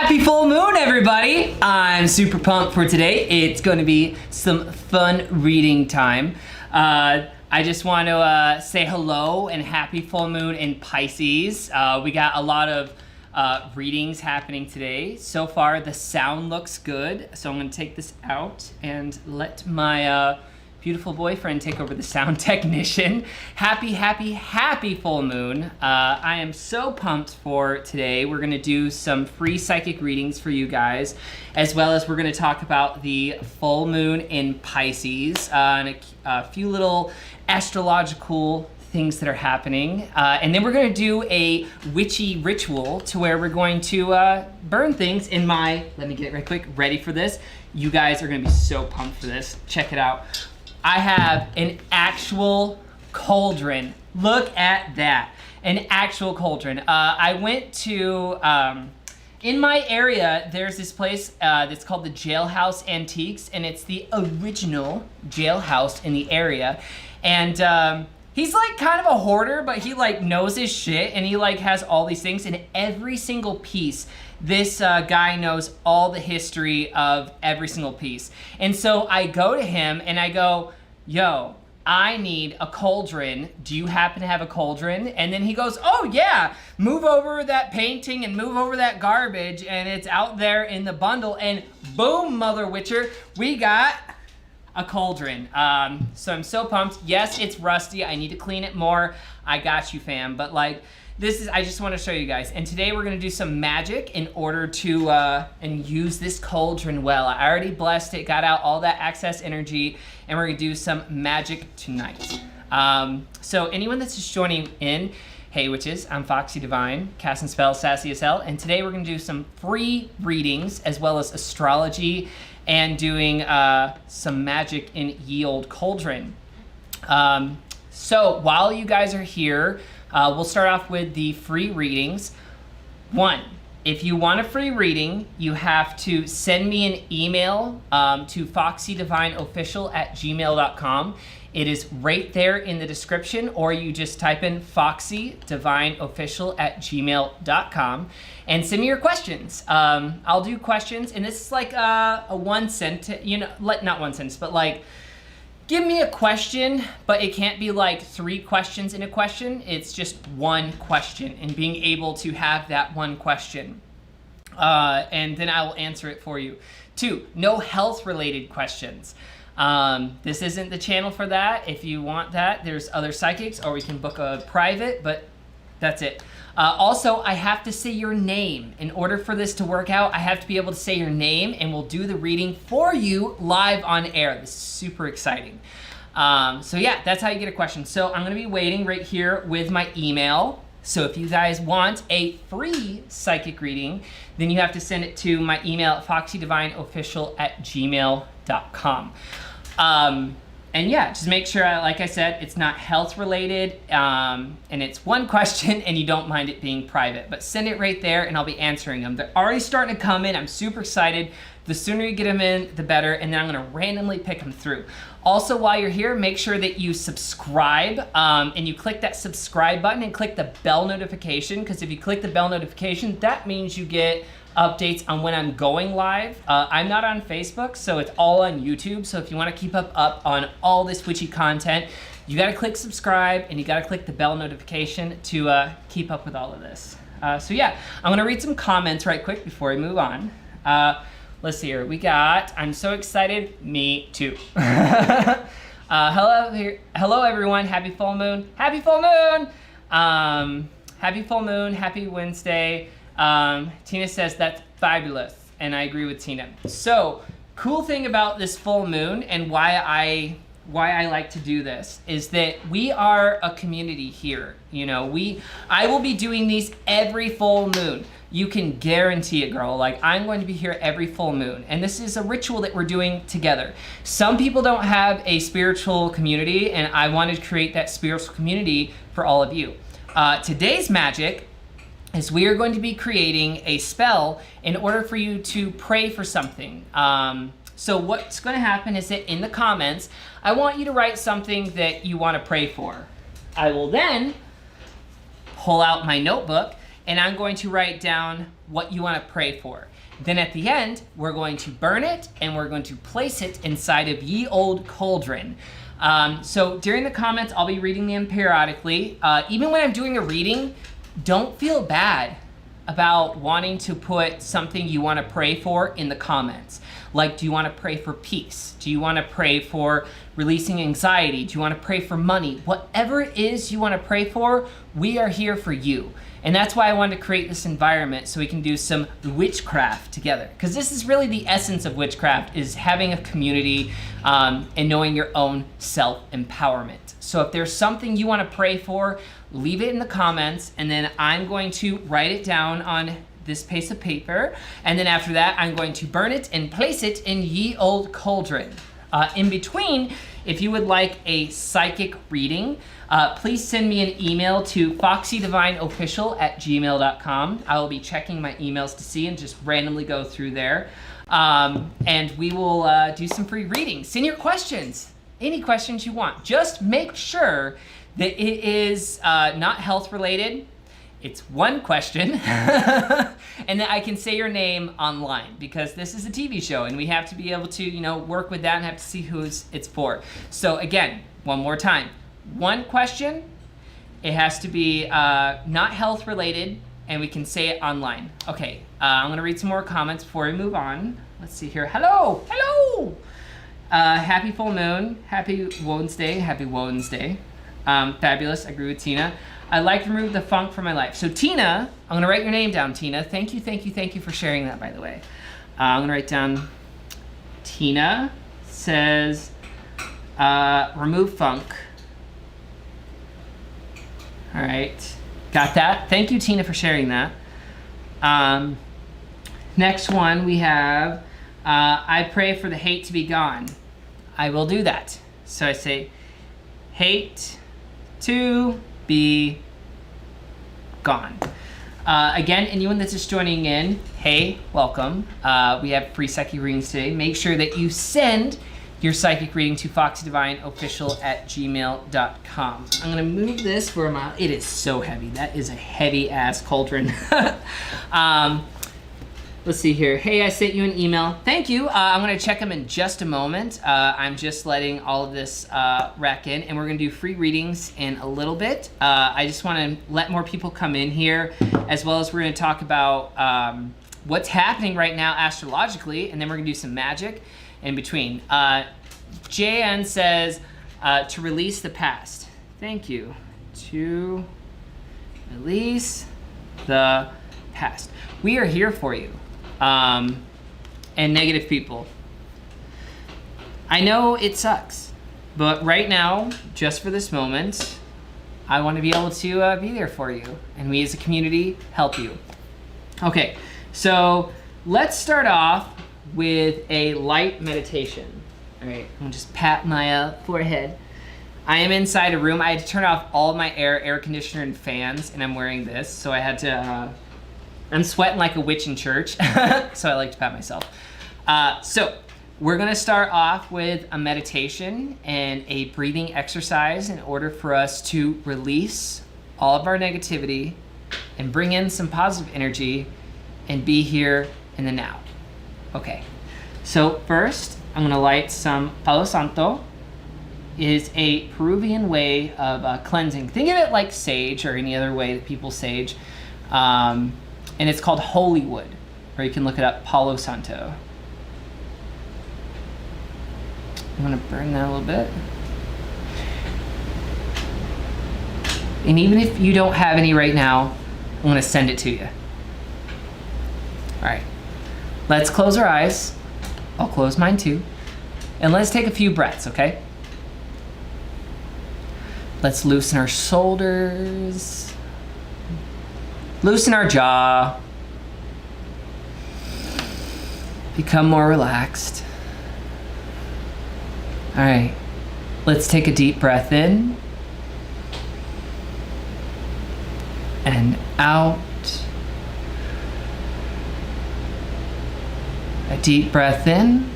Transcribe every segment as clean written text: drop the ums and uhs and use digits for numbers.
Happy full moon, everybody! I'm super pumped for today. It's going to be some fun reading time. I just want to say hello and happy full moon in Pisces. We got a lot of readings happening today. So far, the sound looks good. So I'm going to take this out and let my beautiful boyfriend take over the sound technician. Happy full moon. I am so pumped for today. We're gonna do some free psychic readings for you guys, as well as we're gonna talk about the full moon in Pisces, and a few little astrological things that are happening. And then we're gonna do a witchy ritual to where we're going to burn things in my, let me get it right quick, ready for this. You guys are gonna be so pumped for this. Check it out. I have an actual cauldron. Look at that, an actual cauldron. I went to, in my area, there's this place that's called the Jailhouse Antiques, and it's the original jailhouse in the area. And he's like kind of a hoarder, but he like knows his shit, and he like has all these things, and every single piece, this guy knows all the history of every single piece. And so I go to him and I go, yo, I need a cauldron. Do you happen to have a cauldron? And then he goes, oh yeah, move over that painting and move over that garbage, and it's out there in the bundle, and boom, Mother Witcher, we got a cauldron. So I'm so pumped. Yes, it's rusty. I need to clean it more. I got you, fam. But like, this is, I just want to show you guys. And today we're going to do some magic in order to and use this cauldron well. I already blessed it, got out all that excess energy, and we're going to do some magic tonight. So anyone that's just joining in, hey witches, I'm Foxy Divine, casting spells sassy as hell, and today we're going to do some free readings as well as astrology and doing some magic in ye olde cauldron. So while you guys are here, we'll start off with the free readings. One, if you want a free reading, you have to send me an email to foxydivineofficial@gmail.com. It is right there in the description, or you just type in foxydivineofficial@gmail.com and send me your questions. I'll do questions, and this is like a one sentence, you know, not one sentence, but like, give me a question, but it can't be like 3 questions in a question. It's just one question, and being able to have that one question. And then I will answer it for you. 2, no health-related questions. This isn't the channel for that. If you want that, there's other psychics, or we can book a private, but that's it. Also, I have to say your name. In order for this to work out, I have to be able to say your name, and we'll do the reading for you live on air. This is super exciting. So yeah, that's how you get a question. So I'm gonna be waiting right here with my email. So if you guys want a free psychic reading, then you have to send it to my email at foxydivineofficial@gmail.com. And yeah, just make sure, like I said, it's not health related, and it's one question, and you don't mind it being private. But send it right there, and I'll be answering them. They're already starting to come in. I'm super excited. The sooner you get them in, the better, and then I'm gonna randomly pick them through. Also, while you're here, make sure that you subscribe, and you click that subscribe button and click the bell notification, because if you click the bell notification, that means you get updates on when I'm going live. I'm not on Facebook, so it's all on YouTube. So if you want to keep up on all this witchy content, you got to click subscribe, and you got to click the bell notification to keep up with all of this. So yeah, I'm gonna read some comments right quick before we move on. Let's see here. We got, I'm so excited. Me too. Hello everyone. Happy full moon. Happy full moon. Happy full moon. Happy Wednesday. Tina says that's fabulous, and I agree with Tina. So, cool thing about this full moon and why I like to do this is that we are a community here. You know, I will be doing these every full moon. You can guarantee it, girl. Like, I'm going to be here every full moon, and this is a ritual that we're doing together. Some people don't have a spiritual community, and I wanted to create that spiritual community for all of you. Today's magic is we are going to be creating a spell in order for you to pray for something. So what's going to happen is that in the comments, I want you to write something that you want to pray for. I will then pull out my notebook and I'm going to write down what you want to pray for. Then at the end, we're going to burn it, and we're going to place it inside of ye old cauldron. So during the comments, I'll be reading them periodically. Even when I'm doing a reading, don't feel bad about wanting to put something you want to pray for in the comments. Like, do you want to pray for peace? Do you want to pray for releasing anxiety? Do you want to pray for money? Whatever it is you want to pray for, we are here for you. And that's why I wanted to create this environment so we can do some witchcraft together. Because this is really the essence of witchcraft, is having a community and knowing your own self-empowerment. So if there's something you want to pray for, leave it in the comments, and then I'm going to write it down on this piece of paper. And then after that, I'm going to burn it and place it in ye old cauldron. In between, if you would like a psychic reading, please send me an email to foxydivineofficial@gmail.com. I will be checking my emails to see and just randomly go through there. And we will do some free readings. Send your questions, any questions you want. Just make sure that it is not health related. It's one question, and that I can say your name online, because this is a TV show and we have to be able to, work with that and have to see who it's for. So again, one more time, one question. It has to be not health related, and we can say it online. Okay, I'm gonna read some more comments before we move on. Let's see here. Hello. Happy full moon. Happy Wednesday. Fabulous. I agree with Tina. I'd like to remove the funk from my life. So Tina, I'm gonna write your name down, Tina. Thank you for sharing that, by the way. I'm gonna write down, Tina says, remove funk. All right, got that. Thank you, Tina, for sharing that. Next one we have, I pray for the hate to be gone. I will do that. So I say, hate to be gone. Again, anyone that's just joining in, hey, welcome. We have free psychic readings today. Make sure that you send your psychic reading to foxydivineofficial@gmail.com. I'm gonna move this for a mile. It is so heavy. That is a heavy ass cauldron. Let's see here. Hey, I sent you an email. Thank you. I'm gonna check them in just a moment. I'm just letting all of this rack in, and we're gonna do free readings in a little bit. I just wanna let more people come in here, as well as we're gonna talk about what's happening right now astrologically, and then we're gonna do some magic in between. JN says, to release the past. Thank you. To release the past. We are here for you. And negative people. I know it sucks, but right now, just for this moment, I want to be able to be there for you, and we as a community help you. Okay, so let's start off with a light meditation. All right, I'm gonna just pat my forehead. I am inside a room. I had to turn off all of my air conditioner and fans, and I'm wearing this, so I had to, I'm sweating like a witch in church, so I like to pat myself. So we're gonna start off with a meditation and a breathing exercise in order for us to release all of our negativity and bring in some positive energy and be here in the now. Okay, so first I'm gonna light some Palo Santo. It is a Peruvian way of cleansing. Think of it like sage or any other way that people sage. And it's called holy wood, or you can look it up, Palo Santo. I'm gonna burn that a little bit. And even if you don't have any right now, I'm gonna send it to you. All right, let's close our eyes. I'll close mine too. And let's take a few breaths, okay? Let's loosen our shoulders. Loosen our jaw. Become more relaxed. All right, let's take a deep breath in and out. A deep breath in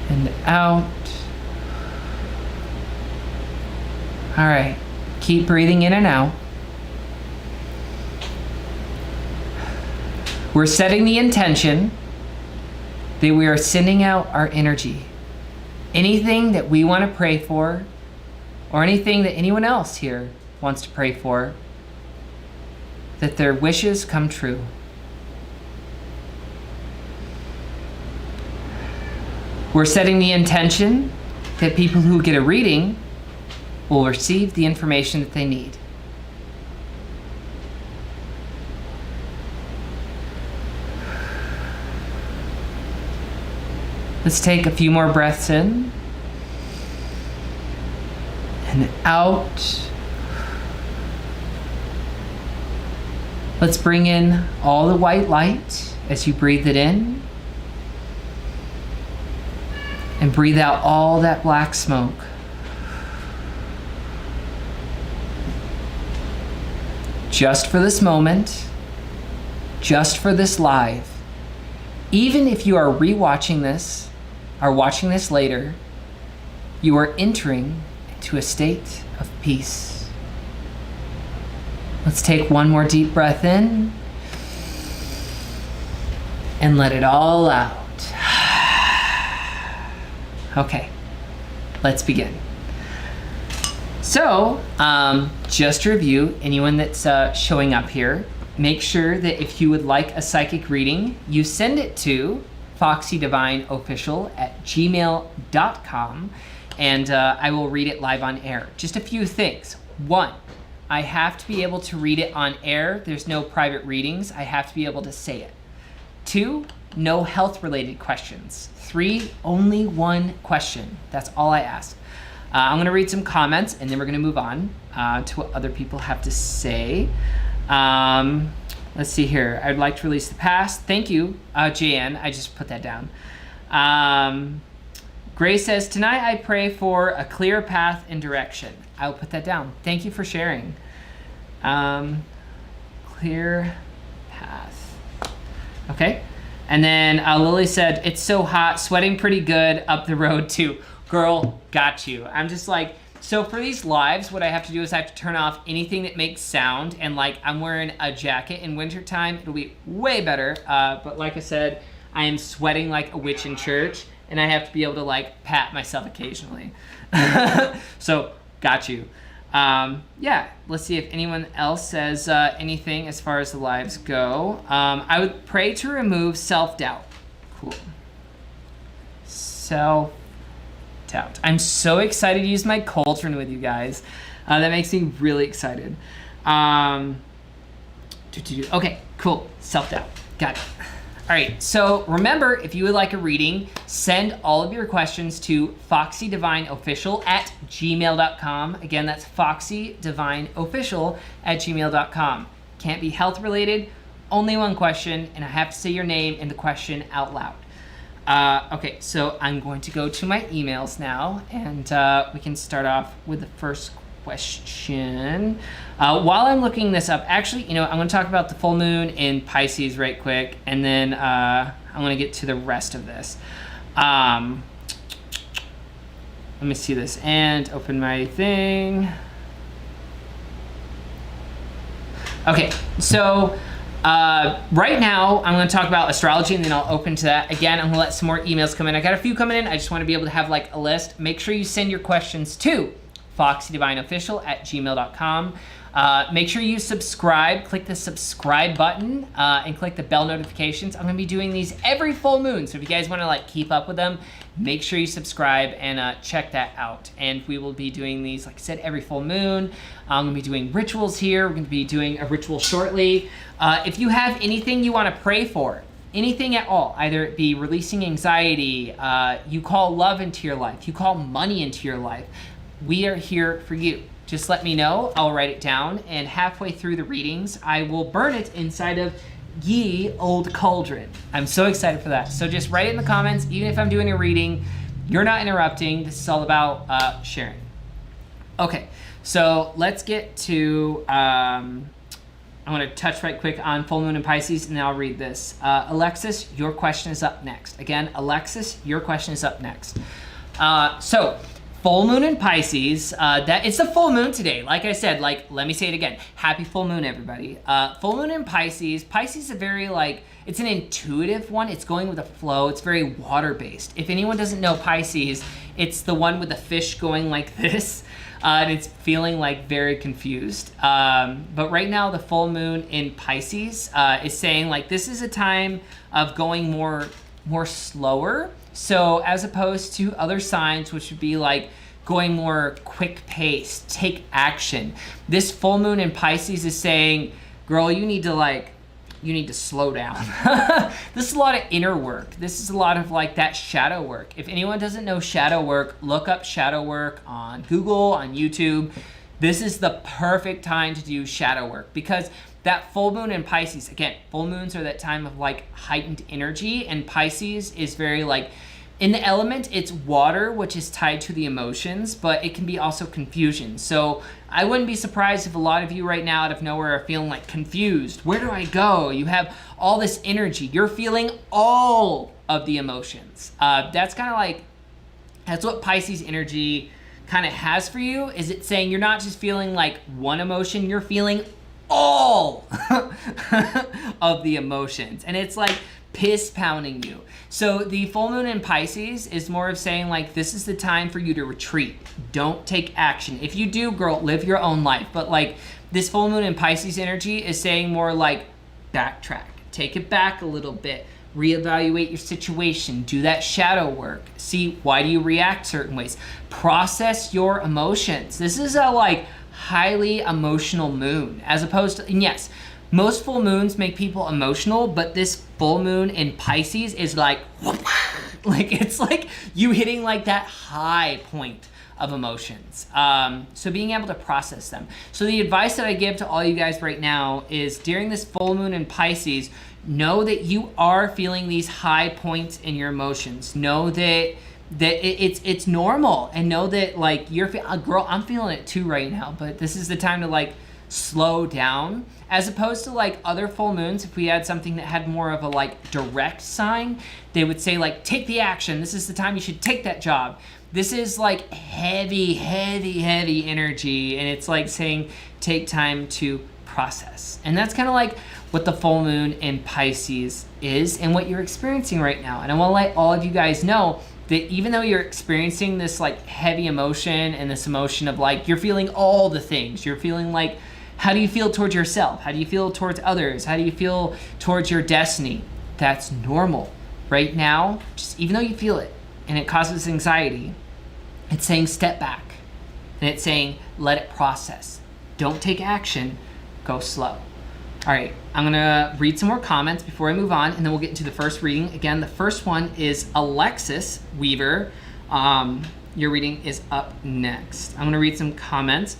and out. All right, keep breathing in and out. We're setting the intention that we are sending out our energy. Anything that we want to pray for, or anything that anyone else here wants to pray for, that their wishes come true. We're setting the intention that people who get a reading will receive the information that they need. Let's take a few more breaths in and out. Let's bring in all the white light as you breathe it in. And breathe out all that black smoke. Just for this moment, just for this live, even if you are rewatching this or watching this later, you are entering into a state of peace. Let's take one more deep breath in and let it all out. Okay, let's begin. So, just to review, anyone that's showing up here, make sure that if you would like a psychic reading, you send it to foxydivineofficial@gmail.com, and I will read it live on air. Just a few things. 1, I have to be able to read it on air. There's no private readings. I have to be able to say it. 2, no health-related questions. 3, only one question. That's all I ask. I'm going to read some comments, and then we're going to move on to what other people have to say. Let's see here. I'd like to release the past. Thank you, JN. I just put that down. Grace says, tonight I pray for a clear path and direction. I'll put that down. Thank you for sharing. Clear path. Okay. And then Lily said, it's so hot, sweating pretty good up the road too. Girl, got you. I'm just like, so for these lives, what I have to do is I have to turn off anything that makes sound, and like I'm wearing a jacket in wintertime, it'll be way better. But like I said, I am sweating like a witch in church, and I have to be able to like pat myself occasionally. So, got you. Yeah, let's see if anyone else says anything as far as the lives go. I would pray to remove self-doubt. Cool. Self-doubt. I'm so excited to use my cauldron with you guys. That makes me really excited. Okay, cool. Self-doubt. Got it. All right, so remember, if you would like a reading, send all of your questions to foxydivineofficial@gmail.com. Again, that's foxydivineofficial@gmail.com. Can't be health related, only one question, and I have to say your name and the question out loud. Okay, so I'm going to go to my emails now, and we can start off with the first question. While I'm looking this up, actually, I'm going to talk about the full moon in Pisces right quick, and then I'm going to get to the rest of this. Let me see this and open my thing. Okay, so right now I'm going to talk about astrology, and then I'll open to that. Again, I'm going to let some more emails come in. I got a few coming in. I just want to be able to have like a list. Make sure you send your questions to foxydivineofficial@gmail.com. Make sure you subscribe. Click the subscribe button and click the bell notifications. I'm going to be doing these every full moon, so if you guys want to like keep up with them, make sure you subscribe and check that out. And we will be doing these, like I said, every full moon. I'm going to be doing rituals here. We're going to be doing a ritual shortly. If you have anything you want to pray for, anything at all, either it be releasing anxiety, you call love into your life, you call money into your life, we are here for you. Just let me know. I'll write it down, and halfway through the readings, I will burn it inside of ye old cauldron. I'm so excited for that. So just write it in the comments. Even if I'm doing a reading, you're not interrupting. This is all about sharing. Okay, so let's get to, I'm going to touch right quick on full moon in Pisces, and then I'll read this. Alexis, your question is up next. Again, Alexis, your question is up next. So full moon in Pisces. That it's a full moon today. Like I said, like, let me say it again. Happy full moon, everybody. Full moon in Pisces. Pisces is a very, like, it's an intuitive one. It's going with the flow. It's very water-based. If anyone doesn't know Pisces, it's the one with the fish going like this. And it's feeling like very confused. But right now, the full moon in Pisces is saying like this is a time of going more slower. So as opposed to other signs, which would be like going more quick pace, take action. This full moon in Pisces is saying, girl, you need to slow down. This is a lot of inner work. This is a lot of like that shadow work. If anyone doesn't know shadow work, look up shadow work on Google, on YouTube. This is the perfect time to do shadow work because that full moon in Pisces, again, full moons are that time of like heightened energy, and Pisces is very like, in the element, it's water, which is tied to the emotions, but it can be also confusion. So I wouldn't be surprised if a lot of you right now out of nowhere are feeling like confused. Where do I go? You have all this energy. You're feeling all of the emotions. That's kind of like, that's what Pisces energy kind of has for you, is it saying you're not just feeling like one emotion, you're feeling all of the emotions. And it's like piss pounding you. So the full moon in Pisces is more of saying like, this is the time for you to retreat. Don't take action. If you do, girl, live your own life. But like this full moon in Pisces energy is saying more like backtrack, take it back a little bit, reevaluate your situation, do that shadow work. See, why do you react certain ways? Process your emotions. This is a like highly emotional moon as opposed to, and yes, most full moons make people emotional, but this full moon in Pisces is like it's like you hitting like that high point of emotions. So being able to process them. So the advice that I give to all you guys right now is during this full moon in Pisces, know that you are feeling these high points in your emotions. Know that it's normal, and know that like you're girl, I'm feeling it too right now, but this is the time to like slow down, as opposed to like other full moons. If we had something that had more of a like direct sign, they would say like, take the action. This is the time you should take that job. This is like heavy energy, and it's like saying take time to process. And that's kind of like what the full moon in Pisces is and what you're experiencing right now. And I want to let all of you guys know that even though you're experiencing this like heavy emotion and this emotion of like you're feeling all the things, you're feeling like, how do you feel towards yourself? How do you feel towards others? How do you feel towards your destiny? That's normal. Right now, just even though you feel it and it causes anxiety, it's saying step back, and it's saying let it process. Don't take action, go slow. All right, I'm gonna read some more comments before I move on, and then we'll get into the first reading. Again, the first one is Alexis Weaver. Your reading is up next. I'm gonna read some comments.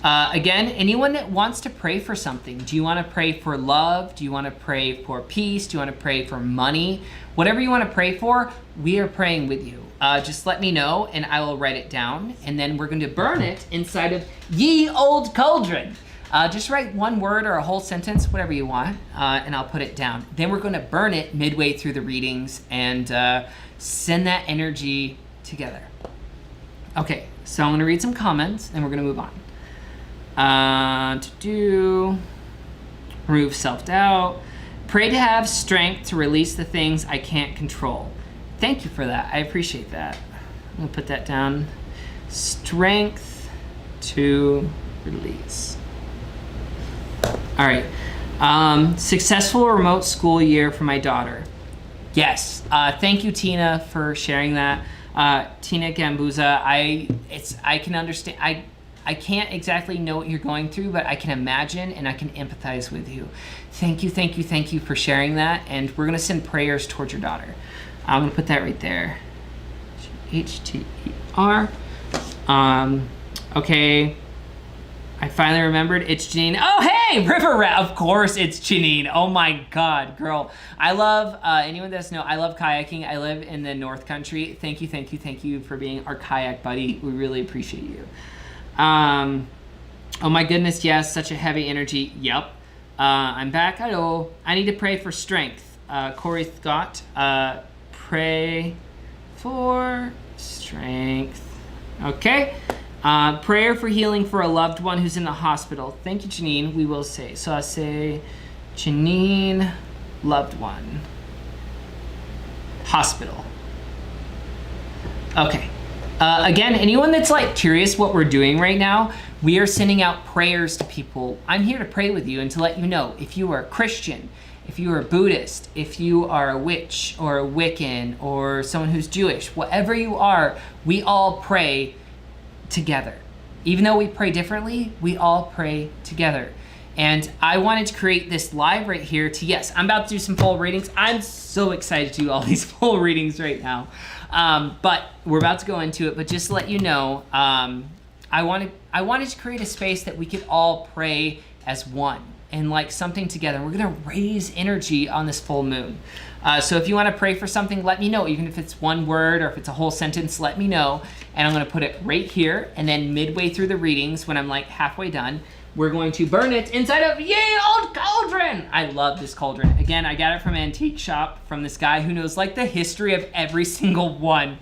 Again, anyone that wants to pray for something, do you wanna pray for love? Do you wanna pray for peace? Do you wanna pray for money? Whatever you wanna pray for, we are praying with you. Just let me know and I will write it down, and then we're going to burn it inside of ye old cauldron. Just write one word or a whole sentence, whatever you want, and I'll put it down. Then we're going to burn it midway through the readings and send that energy together. Okay, so I'm going to read some comments and we're going to move on. Remove self-doubt. Pray to have strength to release the things I can't control. Thank you for that. I appreciate that. I'm gonna put that down. Strength to release. All right. Successful remote school year for my daughter. Yes. Thank you, Tina, for sharing that. Tina Gambuza. I can understand. I can't exactly know what you're going through, but I can imagine and I can empathize with you. Thank you for sharing that. And we're gonna send prayers towards your daughter. I'm gonna put that right there. HTER. Okay. I finally remembered. It's Janine. Oh, hey, River Rat. Of course it's Janine. Oh my God, girl. I love, anyone that doesn't know, I love kayaking. I live in the North Country. Thank you for being our kayak buddy. We really appreciate you. Oh my goodness, yes, such a heavy energy. Yep. I'm back. Hello. I need to pray for strength. Corey Scott. Pray for strength. Okay. Prayer for healing for a loved one who's in the hospital. Thank you, Janine. We will say. So I say, Janine, loved one. Hospital. Okay. Again, anyone that's like curious what we're doing right now, we are sending out prayers to people. I'm here to pray with you and to let you know if you are a Christian, if you are a Buddhist, if you are a witch or a Wiccan or someone who's Jewish, whatever you are, we all pray together. Even though we pray differently, we all pray together. And I wanted to create this live right here to, yes, I'm about to do some full readings. I'm so excited to do all these full readings right now. But we're about to go into it, but just to let you know, I wanted to create a space that we could all pray as one and like something together. We're gonna raise energy on this full moon. So if you wanna pray for something, let me know. Even if it's one word or if it's a whole sentence, let me know. And I'm gonna put it right here. And then midway through the readings, when I'm like halfway done, we're going to burn it inside of Yay Old Cauldron. I love this cauldron. Again, I got it from an antique shop from this guy who knows like the history of every single one.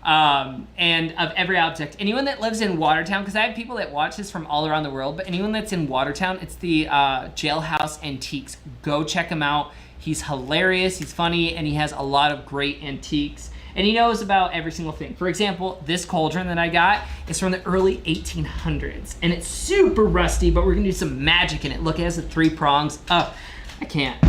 And of every object. Anyone that lives in Watertown, because I have people that watch this from all around the world, but anyone that's in Watertown, it's the Jailhouse Antiques. Go check him out. He's hilarious, he's funny, and he has a lot of great antiques. And he knows about every single thing. For example, this cauldron that I got is from the early 1800s. And it's super rusty, but we're gonna do some magic in it. Look, it has the 3 prongs. Oh, I can't.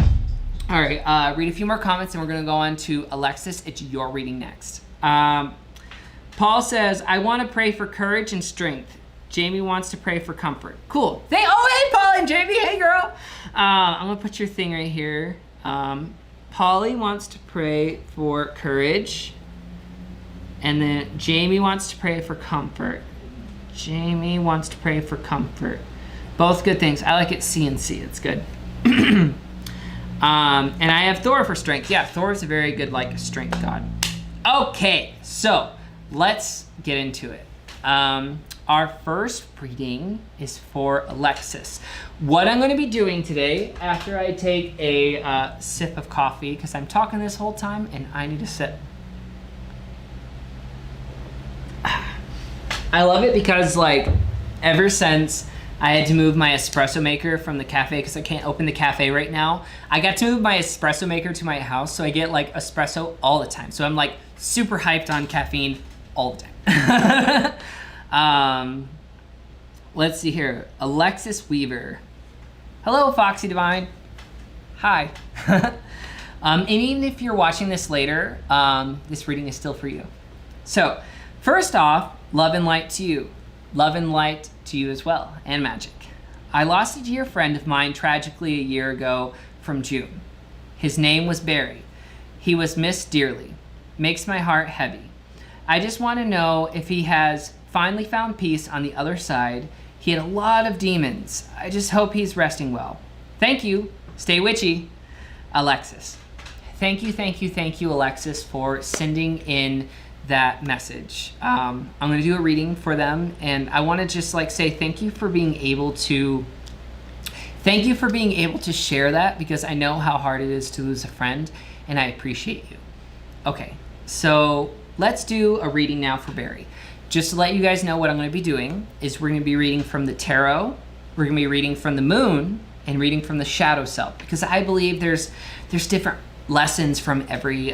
All right, read a few more comments and we're gonna go on to Alexis. It's your reading next. Paul says, I want to pray for courage and strength. Jamie wants to pray for comfort. Cool. Hey, Paul and Jamie. Hey, girl. I'm going to put your thing right here. Polly wants to pray for courage. And then Jamie wants to pray for comfort. Jamie wants to pray for comfort. Both good things. I like it C and C. It's good. And I have Thor for strength. Yeah, Thor is a very good, like, strength god. Okay, so let's get into it. Our first reading is for Alexis. What I'm going to be doing today, after I take a sip of coffee, because I'm talking this whole time and I need a sip. I love it because, like, ever since I had to move my espresso maker from the cafe because I can't open the cafe right now, I got to move my espresso maker to my house, so I get, like, espresso all the time. So I'm, like, super hyped on caffeine all the time. Let's see here. Alexis Weaver. Hello, Foxy Divine. Hi. And even if you're watching this later, this reading is still for you. So, first off, love and light to you. Love and light to you as well, and magic. I lost a dear friend of mine tragically a year ago from June. His name was Barry. He was missed dearly. Makes my heart heavy. I just want to know if he has finally found peace on the other side. He had a lot of demons. I just hope he's resting well. Thank you. Stay witchy. Alexis. Thank you, Alexis, for sending in that message. I'm going to do a reading for them, and I want to just like say thank you for being able to share that, because I know how hard it is to lose a friend, and I appreciate you. Okay, so let's do a reading now for Barry. Just to let you guys know what I'm going to be doing is we're going to be reading from the tarot, we're going to be reading from the moon, and reading from the shadow self, because I believe there's different lessons from every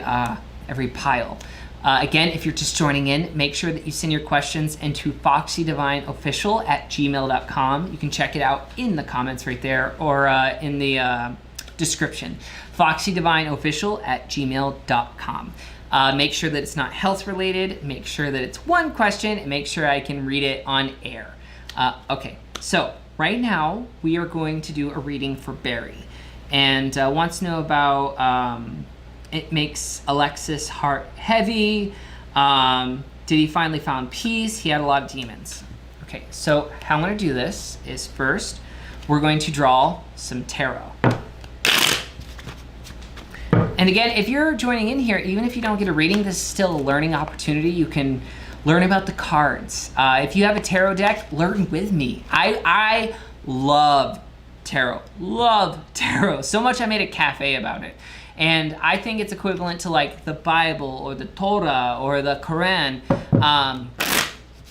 pile. Again, if you're just joining in, make sure that you send your questions into foxydivineofficial@gmail.com. You can check it out in the comments right there, or in the description. foxydivineofficial@gmail.com. Make sure that it's not health related, make sure that it's one question, and make sure I can read it on air. Okay, so right now we are going to do a reading for Barry, and wants to know about it makes Alexis' heart heavy. Did he finally found peace? He had a lot of demons. Okay, so how I'm gonna do this is first, we're going to draw some tarot. And again, if you're joining in here, even if you don't get a reading, this is still a learning opportunity. You can learn about the cards. If you have a tarot deck, learn with me. I love tarot, so much I made a cafe about it. And I think it's equivalent to like the Bible or the Torah or the Quran.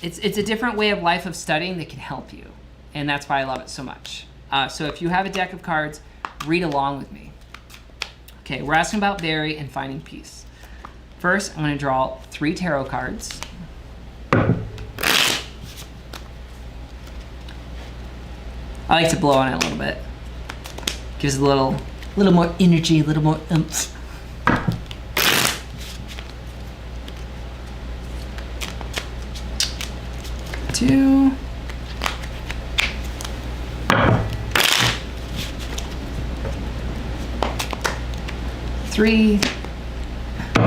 it's a different way of life of studying that can help you. And that's why I love it so much. So if you have a deck of cards, read along with me. Okay, we're asking about Barry and finding peace. First, I'm going to draw 3 tarot cards. I like to blow on it a little bit. Gives a little more energy, a little more oomph. Two. 3. All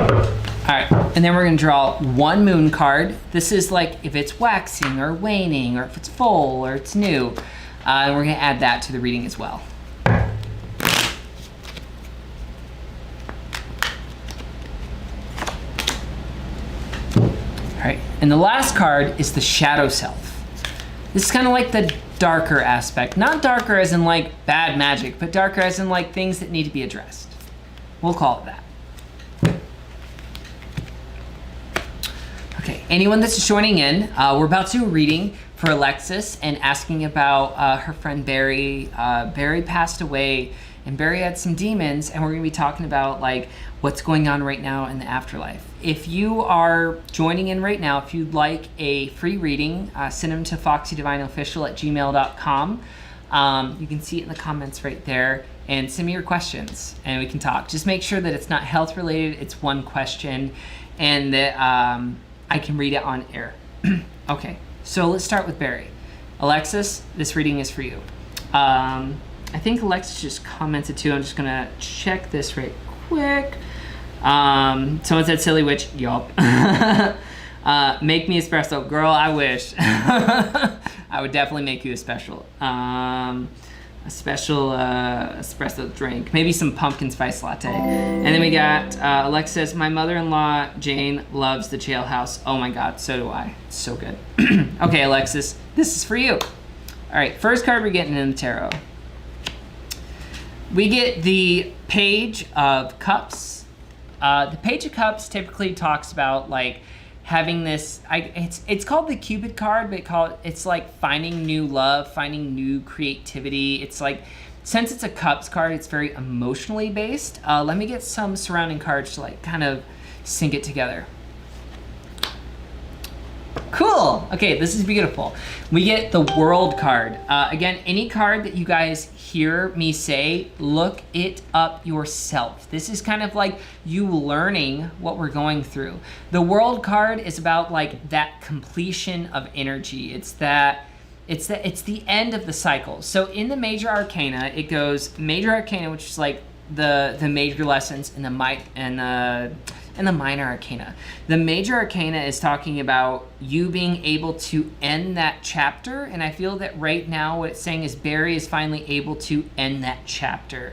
right, and then we're gonna draw 1 moon card. This is like if it's waxing or waning, or if it's full or it's new. And we're gonna add that to the reading as well. All right, and the last card is the shadow self. This is kind of like the darker aspect. Not darker as in like bad magic, but darker as in like things that need to be addressed. We'll call it that. Okay, anyone that's joining in, we're about to do a reading for Alexis and asking about her friend Barry. Barry passed away, and Barry had some demons, and we're gonna be talking about like what's going on right now in the afterlife. If you are joining in right now, if you'd like a free reading, send them to foxydivineofficial@gmail.com. You can see it in the comments right there, and send me your questions and we can talk. Just make sure that it's not health related, it's one question, and that I can read it on air. Okay, so let's start with Barry. Alexis, this reading is for you. I think Alexis just commented too. I'm just gonna check this right quick. Someone said silly witch, yup. Make me espresso. Girl, I wish. I would definitely make you a special espresso drink. Maybe some pumpkin spice latte. And then we got Alexis, my mother-in-law, Jane, loves the jailhouse. Oh my God, so do I. It's so good. Okay, Alexis, this is for you. All right, first card we're getting in the tarot. We get the Page of Cups. The Page of Cups typically talks about like having this, it's called the Cupid card, but it's like finding new love, finding new creativity. It's like, since it's a Cups card, it's very emotionally based. Let me get some surrounding cards to like kind of sync it together. Cool. Okay, this is beautiful. We get the World card. Again, any card that you guys hear me say, look it up yourself. This is kind of like you learning what we're going through. The World card is about like that completion of energy. It's the end of the cycle. So in the major arcana, it goes major arcana, which is like the major lessons, and the minor arcana. The major arcana is talking about you being able to end that chapter, and I feel that right now what it's saying is Barry is finally able to end that chapter.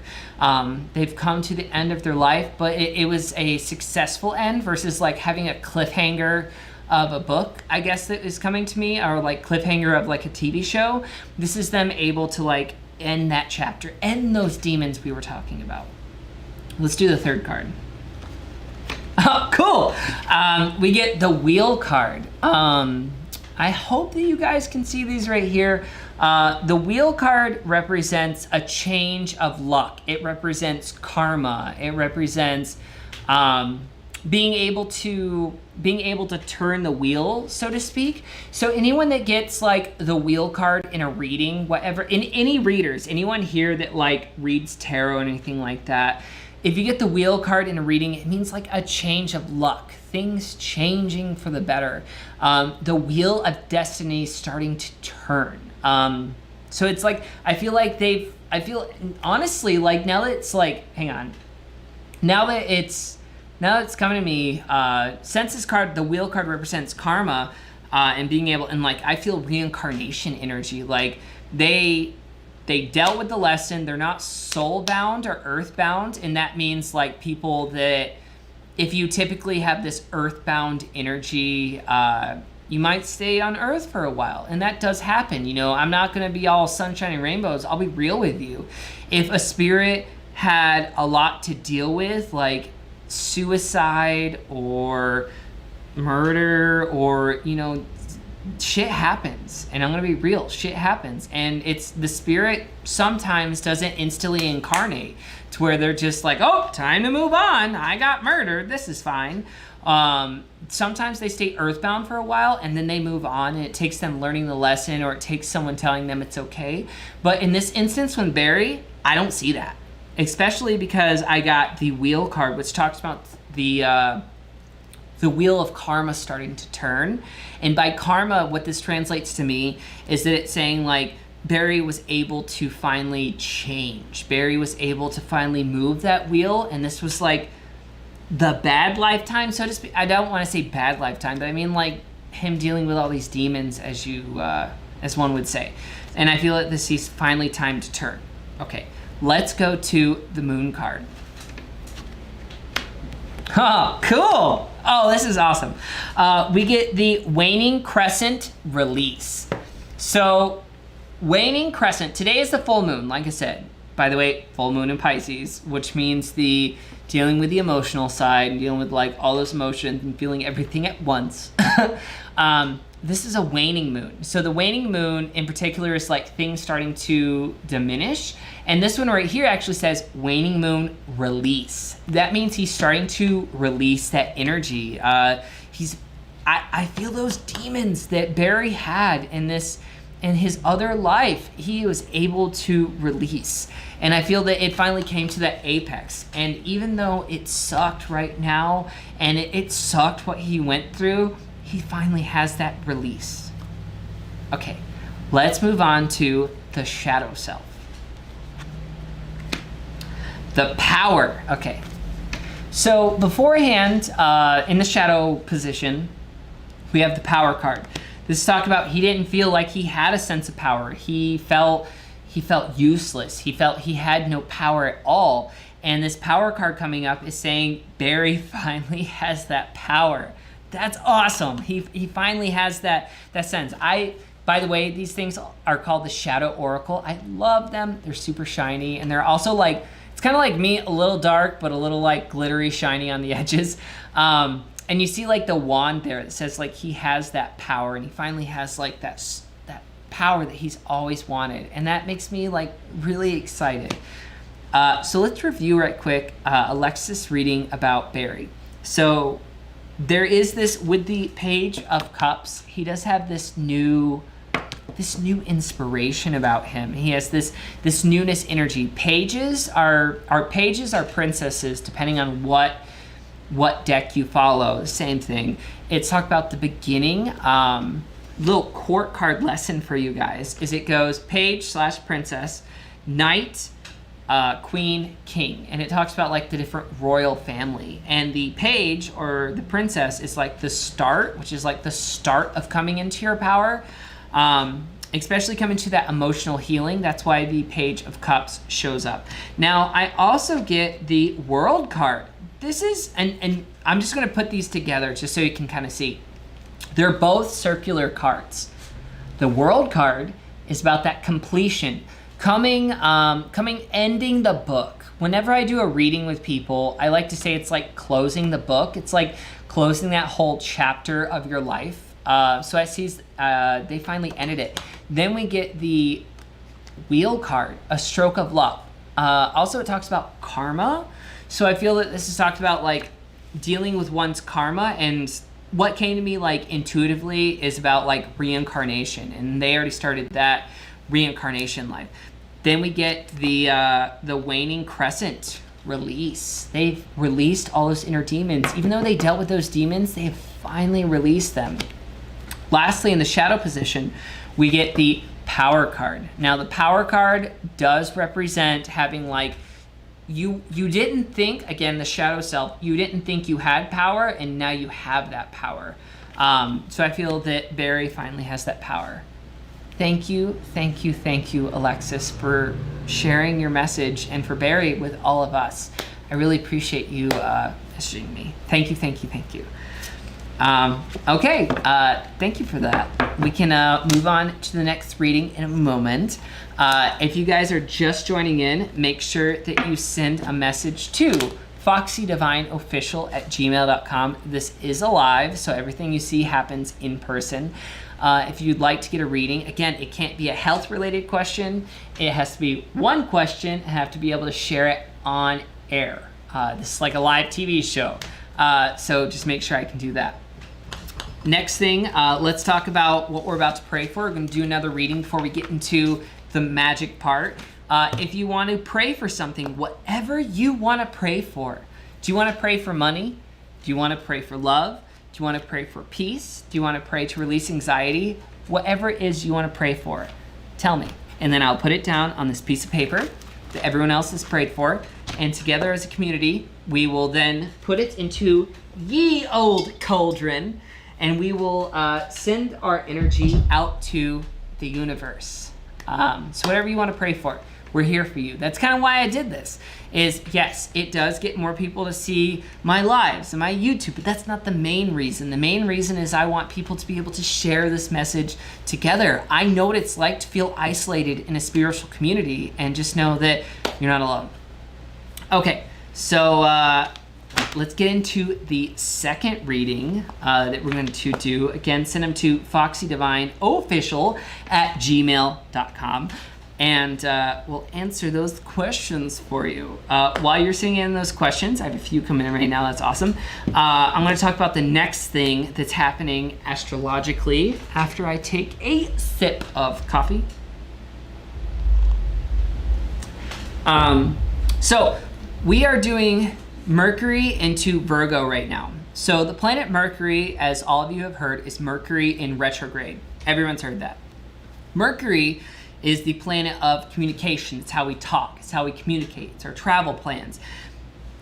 They've come to the end of their life, but it was a successful end versus like having a cliffhanger of a book, I guess, that is coming to me, or like cliffhanger of like a TV show. This is them able to like end that chapter, end those demons we were talking about. Let's do the third card. Oh, cool. We get the Wheel card. I hope that you guys can see these right here. The Wheel card represents a change of luck. It represents karma. It represents being able to turn the wheel, so to speak. So anyone that gets like the Wheel card in a reading, whatever, in any readers, anyone here that like reads tarot or anything like that, if you get the Wheel card in a reading, it means like a change of luck, things changing for the better. The wheel of destiny starting to turn. So it's like, I feel honestly, like now that it's like, hang on. Now that it's coming to me, since this card, the Wheel card represents karma, and being able, and like, I feel reincarnation energy. Like they dealt with the lesson. They're not soul-bound or earth-bound, and that means like people that, if you typically have this earth-bound energy, you might stay on earth for a while, and that does happen. You know, I'm not gonna be all sunshine and rainbows. I'll be real with you. If a spirit had a lot to deal with, like suicide or murder or, you know, shit happens, and I'm gonna be real, shit happens, and it's the spirit sometimes doesn't instantly incarnate to where they're just like, oh, time to move on, I got murdered, this is fine. Sometimes they stay earthbound for a while and then they move on, and it takes them learning the lesson, or it takes someone telling them it's okay. But in this instance when Barry, I don't see that, especially because I got the wheel card, which talks about the wheel of karma starting to turn. And by karma, what this translates to me is that it's saying like Barry was able to finally change. Barry was able to finally move that wheel, and this was like the bad lifetime, so to speak. I don't want to say bad lifetime, but I mean like him dealing with all these demons, as one would say. And I feel that this is finally time to turn. Okay, let's go to the moon card. Oh, cool. Oh, this is awesome. We get the waning crescent release. So waning crescent, today is the full moon, like I said. By the way, full moon in Pisces, which means the dealing with the emotional side and dealing with like all those emotions and feeling everything at once. This is a waning moon. So the waning moon in particular is like things starting to diminish. And this one right here actually says waning moon release. That means he's starting to release that energy. I feel those demons that Barry had in his other life, he was able to release. And I feel that it finally came to that apex. And even though it sucked right now, and it sucked what he went through, he finally has that release. Okay, let's move on to the shadow self. The power, okay. So beforehand, in the shadow position, we have the power card. This is talking about he didn't feel like he had a sense of power. He felt useless. He felt he had no power at all. And this power card coming up is saying Barry finally has that power. That's awesome. He finally has that sense. By the way, these things are called the Shadow Oracle. I love them. They're super shiny, and they're also like, it's kind of like me, a little dark, but a little like glittery, shiny on the edges. And you see like the wand there that says like he has that power, and he finally has like that power that he's always wanted. And that makes me like really excited. So let's review right quick Alexis reading about Barry. So there is this, with the Page of Cups, he does have this new inspiration about him. He has this newness energy. Pages are princesses, depending on what deck you follow. Same thing. It's talked about the beginning. Little court card lesson for you guys is it goes page/princess, knight, queen, king, and it talks about like the different royal family. And the page or the princess is like the start, which is like the start of coming into your power, especially coming to that emotional healing. That's why the Page of Cups shows up. Now I also get the World card. This is, and I'm just going to put these together just so you can kind of see. They're both circular cards. The World card is about that completion, ending the book. Whenever I do a reading with people, I like to say it's like closing the book. It's like closing that whole chapter of your life. So I see they finally ended it. Then we get the Wheel card, a stroke of luck. Also, it talks about karma. So I feel that this is talked about like dealing with one's karma, and what came to me like intuitively is about like reincarnation, and they already started that reincarnation life. Then we get the waning crescent release. They've released all those inner demons. Even though they dealt with those demons, they have finally released them. Lastly, in the shadow position, we get the power card. Now the power card does represent having like, you didn't think, again, the shadow self, you didn't think you had power, and now you have that power. So I feel that Barry finally has that power. Thank you, Alexis, for sharing your message, and for Barry with all of us. I really appreciate you messaging me. Thank you. Okay, thank you for that. We can move on to the next reading in a moment. If you guys are just joining in, make sure that you send a message to foxydivineofficial@gmail.com. This is a live, so everything you see happens in person. If you'd like to get a reading, again, it can't be a health-related question. It has to be one question and have to be able to share it on air. This is like a live TV show, so just make sure I can do that. Next thing, let's talk about what we're about to pray for. We're going to do another reading before we get into the magic part. If you want to pray for something, whatever you want to pray for. Do you want to pray for money? Do you want to pray for love? Do you want to pray for peace? Do you want to pray to release anxiety? Whatever it is you want to pray for, tell me. And then I'll put it down on this piece of paper that everyone else has prayed for. And together as a community, we will then put it into ye old cauldron, and we will send our energy out to the universe. So whatever you want to pray for, we're here for you. That's kind of why I did this, is yes, it does get more people to see my lives and my YouTube, but that's not the main reason. The main reason is I want people to be able to share this message together. I know what it's like to feel isolated in a spiritual community, and just know that you're not alone. Okay, so let's get into the second reading that we're going to do. Again, send them to foxydivineofficial@gmail.com. And we'll answer those questions for you. While you're sending in those questions, I have a few coming in right now, that's awesome. I'm going to talk about the next thing that's happening astrologically after I take a sip of coffee. So we are doing Mercury into Virgo right now. So the planet Mercury, as all of you have heard, is Mercury in retrograde. Everyone's heard that. Mercury is the planet of communication. It's how we talk, it's how we communicate, it's our travel plans.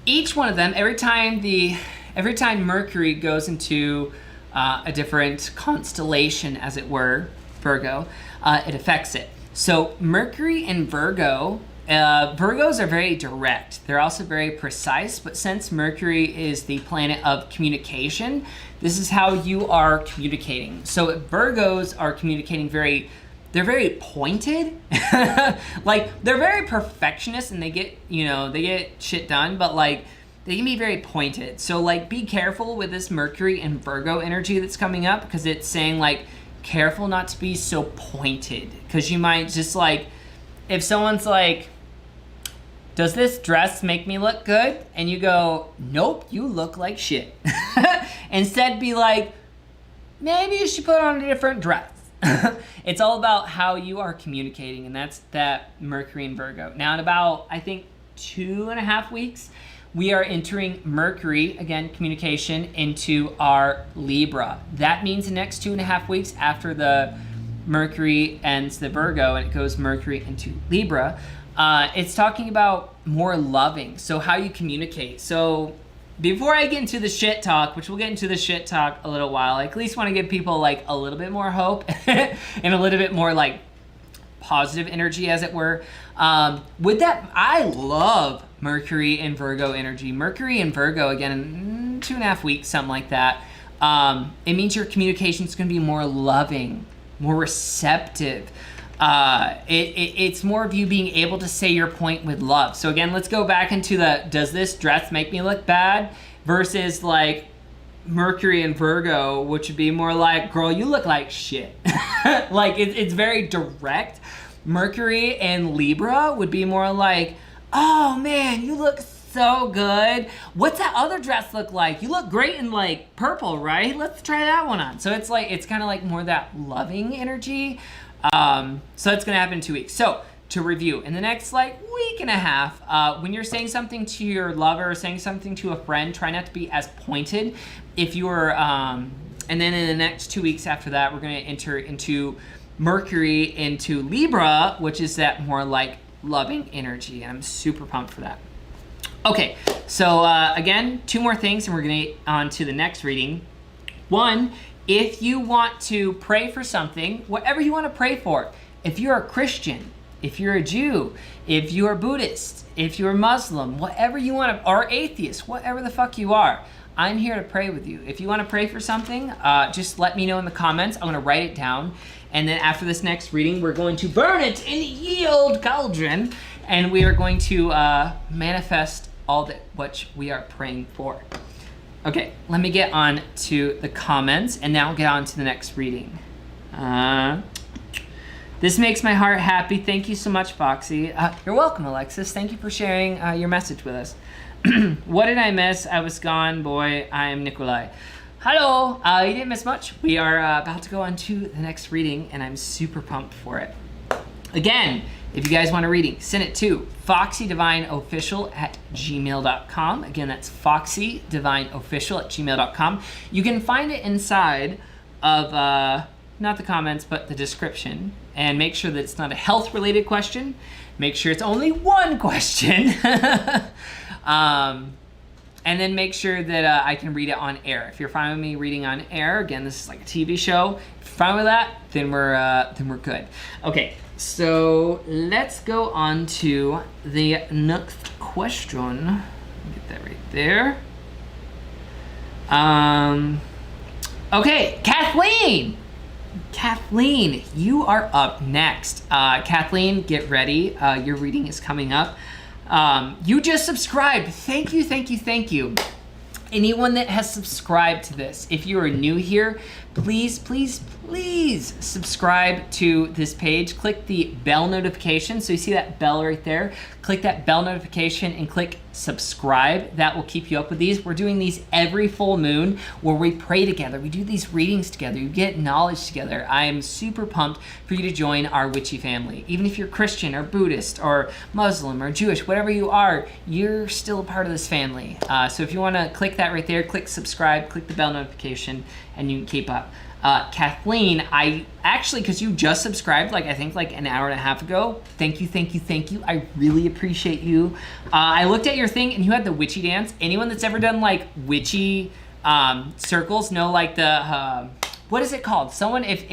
Each one of them, every time Mercury goes into a different constellation, as it were, Virgo, it affects it. So Mercury in Virgo, Virgos are very direct. They're also very precise, but since Mercury is the planet of communication, this is how you are communicating. So Virgos are communicating they're very pointed. Like, they're very perfectionist, and they get shit done, but like, they can be very pointed. So like, be careful with this Mercury and Virgo energy that's coming up, because it's saying like, careful not to be so pointed, because you might just like, if someone's like, does this dress make me look good? And you go, nope, you look like shit. Instead, be like, maybe you should put on a different dress. It's all about how you are communicating, and that's that Mercury and Virgo. Now in about, I think, 2.5 weeks, we are entering Mercury, again, communication, into our Libra. That means the next 2.5 weeks after the Mercury ends the Virgo and it goes Mercury into Libra, it's talking about more loving, so how you communicate. So before I get into the shit talk, which we'll get into the shit talk a little while, I at least want to give people like a little bit more hope and a little bit more like positive energy, as it were. With that, I love Mercury and Virgo energy. Mercury and Virgo, again, in 2.5 weeks, something like that. It means your communication is going to be more loving, more receptive. It's more of you being able to say your point with love. So again, let's go back into the, does this dress make me look bad? Versus like Mercury and Virgo, which would be more like, girl, you look like shit. Like it's very direct. Mercury and Libra would be more like, oh man, you look so good. What's that other dress look like? You look great in like purple, right? Let's try that one on. So it's like, it's kind of like more that loving energy. So it's going to happen in 2 weeks. So to review, in the next like week and a half, when you're saying something to your lover or saying something to a friend, try not to be as pointed. If you're, and then in the next 2 weeks after that, we're going to enter into Mercury into Libra, which is that more like loving energy. And I'm super pumped for that. Okay, so again, 2 more things and we're going to get on to the next reading. 1, if you want to pray for something, whatever you want to pray for, if you're a Christian, if you're a Jew, if you're Buddhist, if you're Muslim, whatever you want to, or atheist, whatever the fuck you are, I'm here to pray with you. If you want to pray for something, just let me know in the comments. I'm going to write it down. And then after this next reading, we're going to burn it in ye old cauldron. And we are going to manifest all that what we are praying for. Okay, let me get on to the comments and now get on to the next reading. This makes my heart happy. Thank you so much, Foxy. You're welcome, Alexis. Thank you for sharing your message with us. What did I miss? I was gone, boy. I am Nikolai. Hello. You didn't miss much. We are about to go on to the next reading, and I'm super pumped for it. Again, if you guys want a reading, send it to foxydivineofficial@gmail.com. Again, that's foxydivineofficial@gmail.com. You can find it inside of, not the comments, but the description. And make sure that it's not a health-related question. Make sure it's only one question. And then make sure that I can read it on air. If you're fine with me reading on air, again, this is like a TV show. If you're fine with that, then we're good. Okay, so let's go on to the next question. Get that right there. Okay, Kathleen. Kathleen, you are up next. Kathleen, get ready. Your reading is coming up. You just subscribed. Thank you, thank you, thank you. Anyone that has subscribed to this, if you are new here, please, please, please subscribe to this page. Click the bell notification. So you see that bell right there? Click that bell notification and click subscribe. That will keep you up with these. We're doing these every full moon where we pray together. We do these readings together. You get knowledge together. I am super pumped for you to join our witchy family. Even if you're Christian or Buddhist or Muslim or Jewish, whatever you are, you're still a part of this family. So if you want to click that right there, click subscribe, click the bell notification, and you can keep up. Kathleen, I actually, because you just subscribed, I think an hour and a half ago. Thank you, thank you, thank you. I really appreciate you. I looked at your thing and you had the witchy dance. Anyone that's ever done witchy circles know the, what is it called? Someone, if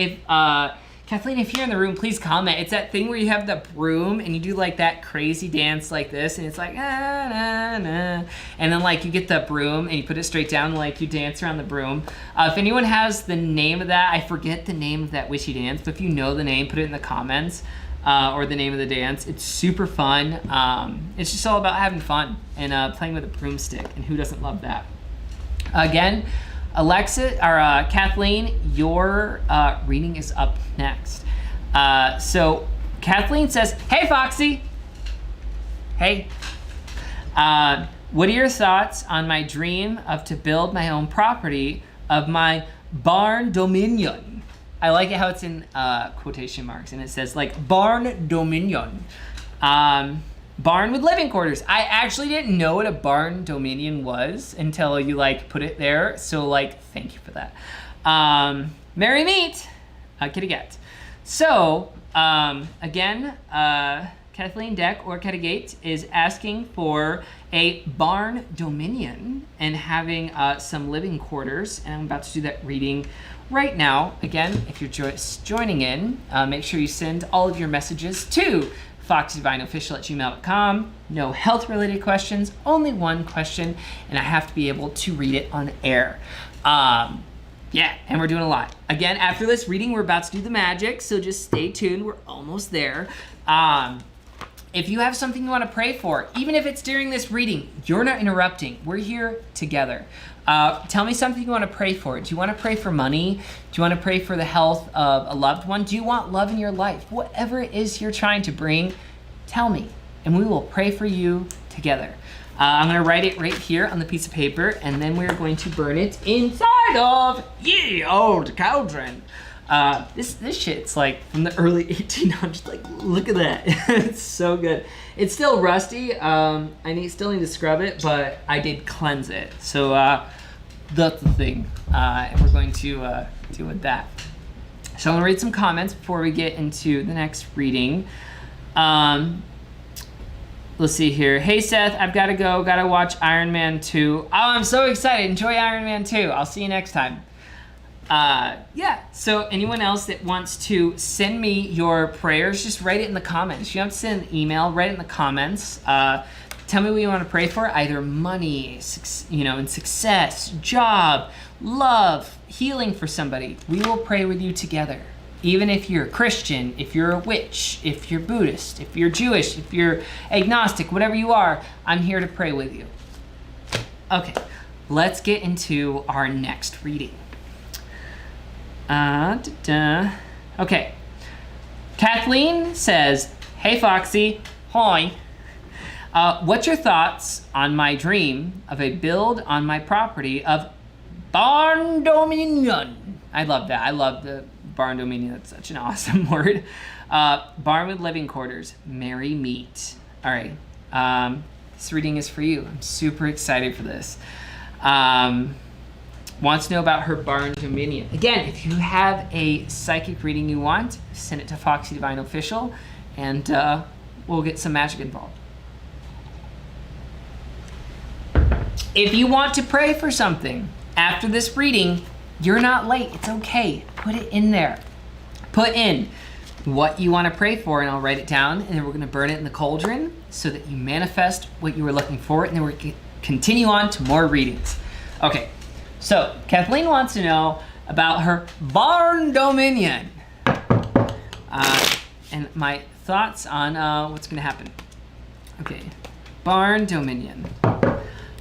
Kathleen, if you're in the room, please comment. It's that thing where you have the broom and you do that crazy dance like this, and it's na, na. And then you get the broom and you put it straight down and you dance around the broom. If anyone has the name of that, I forget the name of that witchy dance, but if you know the name, put it in the comments, or the name of the dance. It's super fun. It's just all about having fun and playing with a broomstick, and who doesn't love that? Again, Kathleen, your reading is up next. So Kathleen says, "Hey, Foxy. Hey. What are your thoughts on my dream to build my own property of my barn dominion?" I like it how it's in quotation marks, and it says barn dominion. Barn with living quarters. I actually didn't know what a barn dominion was until you put it there. So thank you for that. Merry meet, kitty cat. So again, Kathleen Deck or Kettygate is asking for a barn dominion and having some living quarters. And I'm about to do that reading right now. Again, if you're just joining in, make sure you send all of your messages to foxydivineofficial@gmail.com. No health-related questions, only one question, and I have to be able to read it on air. Yeah, and we're doing a lot. Again, after this reading, we're about to do the magic, so just stay tuned. We're almost there. If you have something you want to pray for, even if it's during this reading, you're not interrupting. We're here together. Tell me something you want to pray for. Do you want to pray for money? Do you want to pray for the health of a loved one? Do you want love in your life? Whatever it is you're trying to bring, tell me, and we will pray for you together. I'm going to write it right here on the piece of paper, and then we're going to burn it inside of ye old cauldron. This shit's from the early 1800s. Look at that. It's so good. It's still rusty. I still need to scrub it, but I did cleanse it. So that's the thing. And we're going to deal with that. So I'm gonna read some comments before we get into the next reading. Let's see here. Hey Seth, I've gotta go. Gotta watch Iron Man 2. Oh, I'm so excited. Enjoy Iron Man 2. I'll see you next time. Yeah, so anyone else that wants to send me your prayers, just write it in the comments. You don't have to send an email, write it in the comments. Tell me what you want to pray for, either money, and success, job, love, healing for somebody. We will pray with you together. Even if you're a Christian, if you're a witch, if you're Buddhist, if you're Jewish, if you're agnostic, whatever you are, I'm here to pray with you. Okay, let's get into our next reading. Okay. Kathleen says, hey Foxy, hi. What's your thoughts on my dream of a build on my property of barn dominion? I love that. I love the barn dominion. That's such an awesome word. Barn with living quarters, merry meet. All right. This reading is for you. I'm super excited for this. Wants to know about her barn dominion. Again, if you have a psychic reading you want, send it to Foxy Divine Official, and we'll get some magic involved. If you want to pray for something after this reading, you're not late. It's okay. Put it in there. Put in what you want to pray for, and I'll write it down, and then we're going to burn it in the cauldron so that you manifest what you were looking for, and then we're going to continue on to more readings. Okay, so Kathleen wants to know about her barn dominion and my thoughts on what's going to happen. Okay, barn dominion.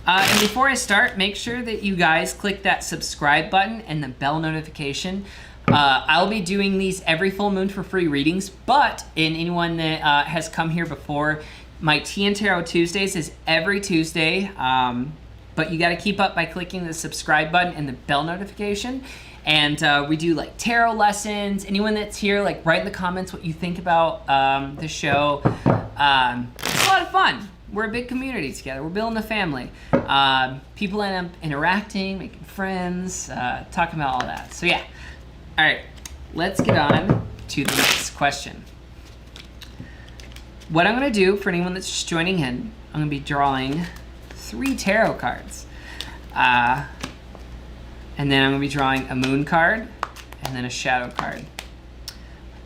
And before I start, make sure that you guys click that subscribe button and the bell notification. I'll be doing these every full moon for free readings, but in anyone that has come here before, my Tea and Tarot Tuesdays is every Tuesday, but you got to keep up by clicking the subscribe button and the bell notification. And we do like tarot lessons. Anyone that's here, like write in the comments what you think about the show. It's a lot of fun. We're a big community together. We're building a family. People end up interacting, making friends, talking about all that. So yeah. All right, let's get on to the next question. What I'm gonna do for anyone that's just joining in, I'm gonna be drawing 3 tarot cards. And then I'm gonna be drawing a moon card and then a shadow card.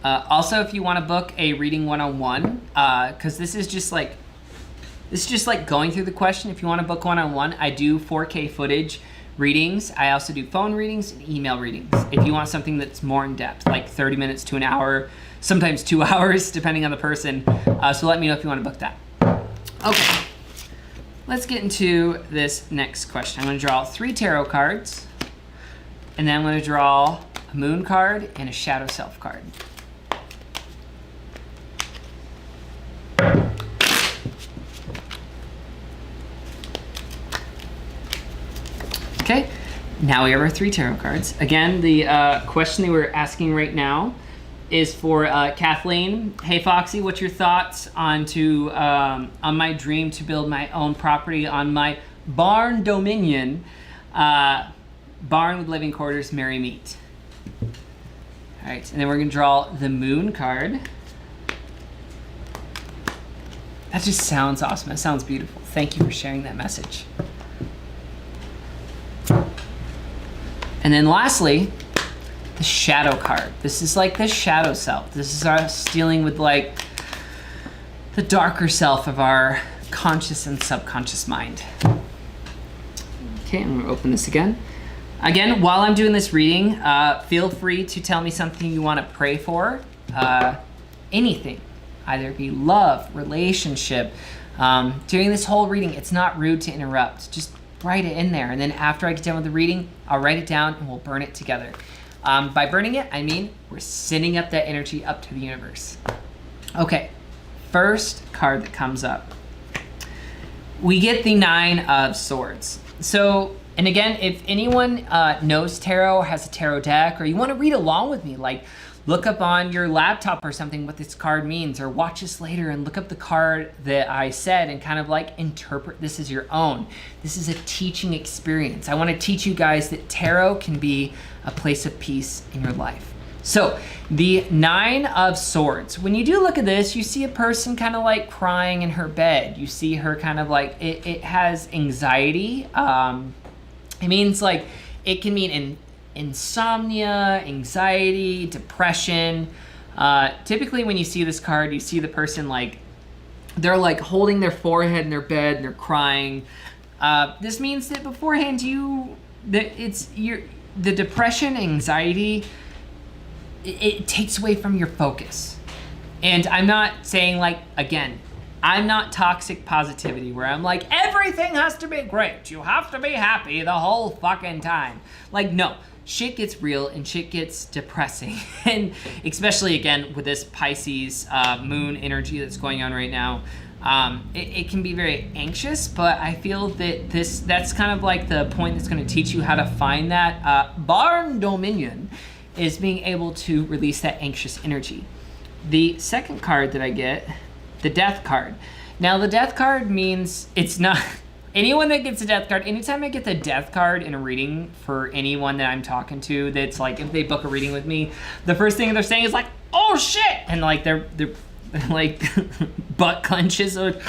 Also, if you wanna book a reading one-on-one, cause this is just like going through the question. If you wanna book one-on-one, I do 4K footage readings. I also do phone readings and email readings. If you want something that's more in depth, like 30 minutes to an hour, sometimes 2 hours, depending on the person. So let me know if you want to book that. Okay, let's get into this next question. I'm going to draw 3 tarot cards, and then I'm going to draw a moon card and a shadow self card. Okay, now we have our 3 tarot cards. Again, the question they were asking right now is for Kathleen. Hey Foxy, what's your thoughts on my dream to build my own property on my barn dominion? Barn with living quarters, merry meet. All right, and then we're gonna draw the moon card. That just sounds awesome. That sounds beautiful. Thank you for sharing that message. And then lastly, the shadow card. This is like the shadow self. This is us dealing with like the darker self of our conscious and subconscious mind. Okay, I'm gonna open this again. Again, while I'm doing this reading, feel free to tell me something you wanna pray for. Anything, either it be love, relationship. During this whole reading, it's not rude to interrupt. Just write it in there, and then after I get done with the reading, I'll write it down and we'll burn it together. By burning it, I mean we're sending up that energy up to the universe. Okay, first card that comes up. We get the 9 of Swords. So, and again, if anyone knows tarot or has a tarot deck, or you want to read along with me, like look up on your laptop or something what this card means, or watch this later and look up the card that I said and kind of like interpret this as your own. This is a teaching experience. I want to teach you guys that tarot can be a place of peace in your life. So the 9 of Swords, when you do look at this, you see a person kind of like crying in her bed. You see her kind of like, it has anxiety. It means like, it can mean insomnia, anxiety, depression. Typically when you see this card, you see the person like, they're like holding their forehead in their bed and they're crying. This means that beforehand the depression, anxiety, it takes away from your focus. And I'm not saying like, again, I'm not toxic positivity where I'm like, everything has to be great. You have to be happy the whole fucking time. Like, no, shit gets real and shit gets depressing. And especially, again, with this Pisces moon energy that's going on right now, it can be very anxious, but I feel that that's kind of like the point that's going to teach you how to find that barn dominion, is being able to release that anxious energy. The second card that I get, the Death card. Now, the Death card means it's not... Anyone that gets a Death card, anytime I get the Death card in a reading for anyone that I'm talking to, that's like, if they book a reading with me, the first thing they're saying is like, oh shit! And like, they're like, butt clenches, or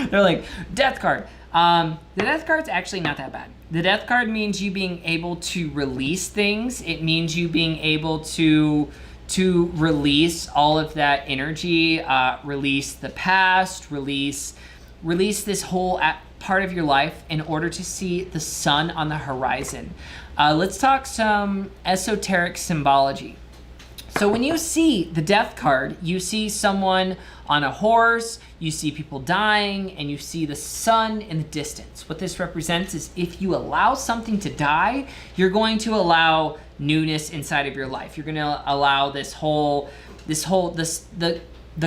they're like, Death card. The Death card's actually not that bad. The Death card means you being able to release things. It means you being able to release all of that energy, release the past, release this whole part of your life in order to see the sun on the horizon. Let's talk some esoteric symbology. So when you see the Death card, you see someone on a horse, you see people dying, and you see the sun in the distance. What this represents is if you allow something to die, you're going to allow newness inside of your life. You're going to allow the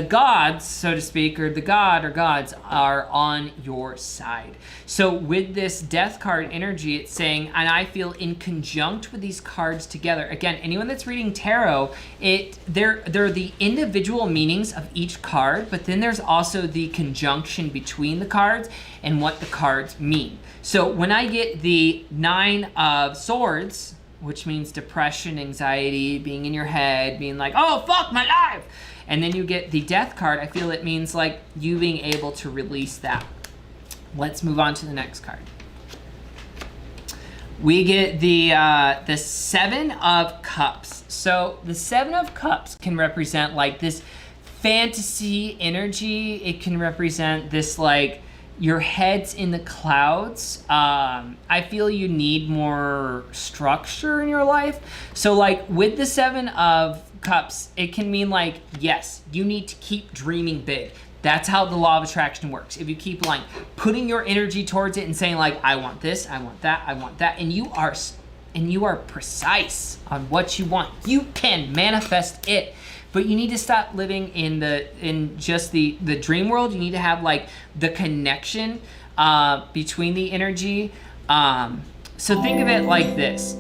gods, so to speak, or the god or gods are on your side. So with this Death card energy, it's saying, and I feel in conjunct with these cards together. Again, anyone that's reading tarot, they're the individual meanings of each card, but then there's also the conjunction between the cards and what the cards mean. So when I get the Nine of Swords, which means depression, anxiety, being in your head, being like, oh, fuck my life. And then you get the Death card, I feel it means like you being able to release that. Let's move on to the next card. We get the Seven of Cups. So the Seven of Cups can represent like this fantasy energy. It can represent this like, your head's in the clouds. I feel you need more structure in your life. So like with the Seven of Cups, it can mean like, yes, you need to keep dreaming big. That's how the law of attraction works. If you keep like putting your energy towards it and saying like, I want this, I want that, I want that, and you are precise on what you want, you can manifest it. But you need to stop living in just the dream world. You need to have like the connection between the energy. So think of it like this.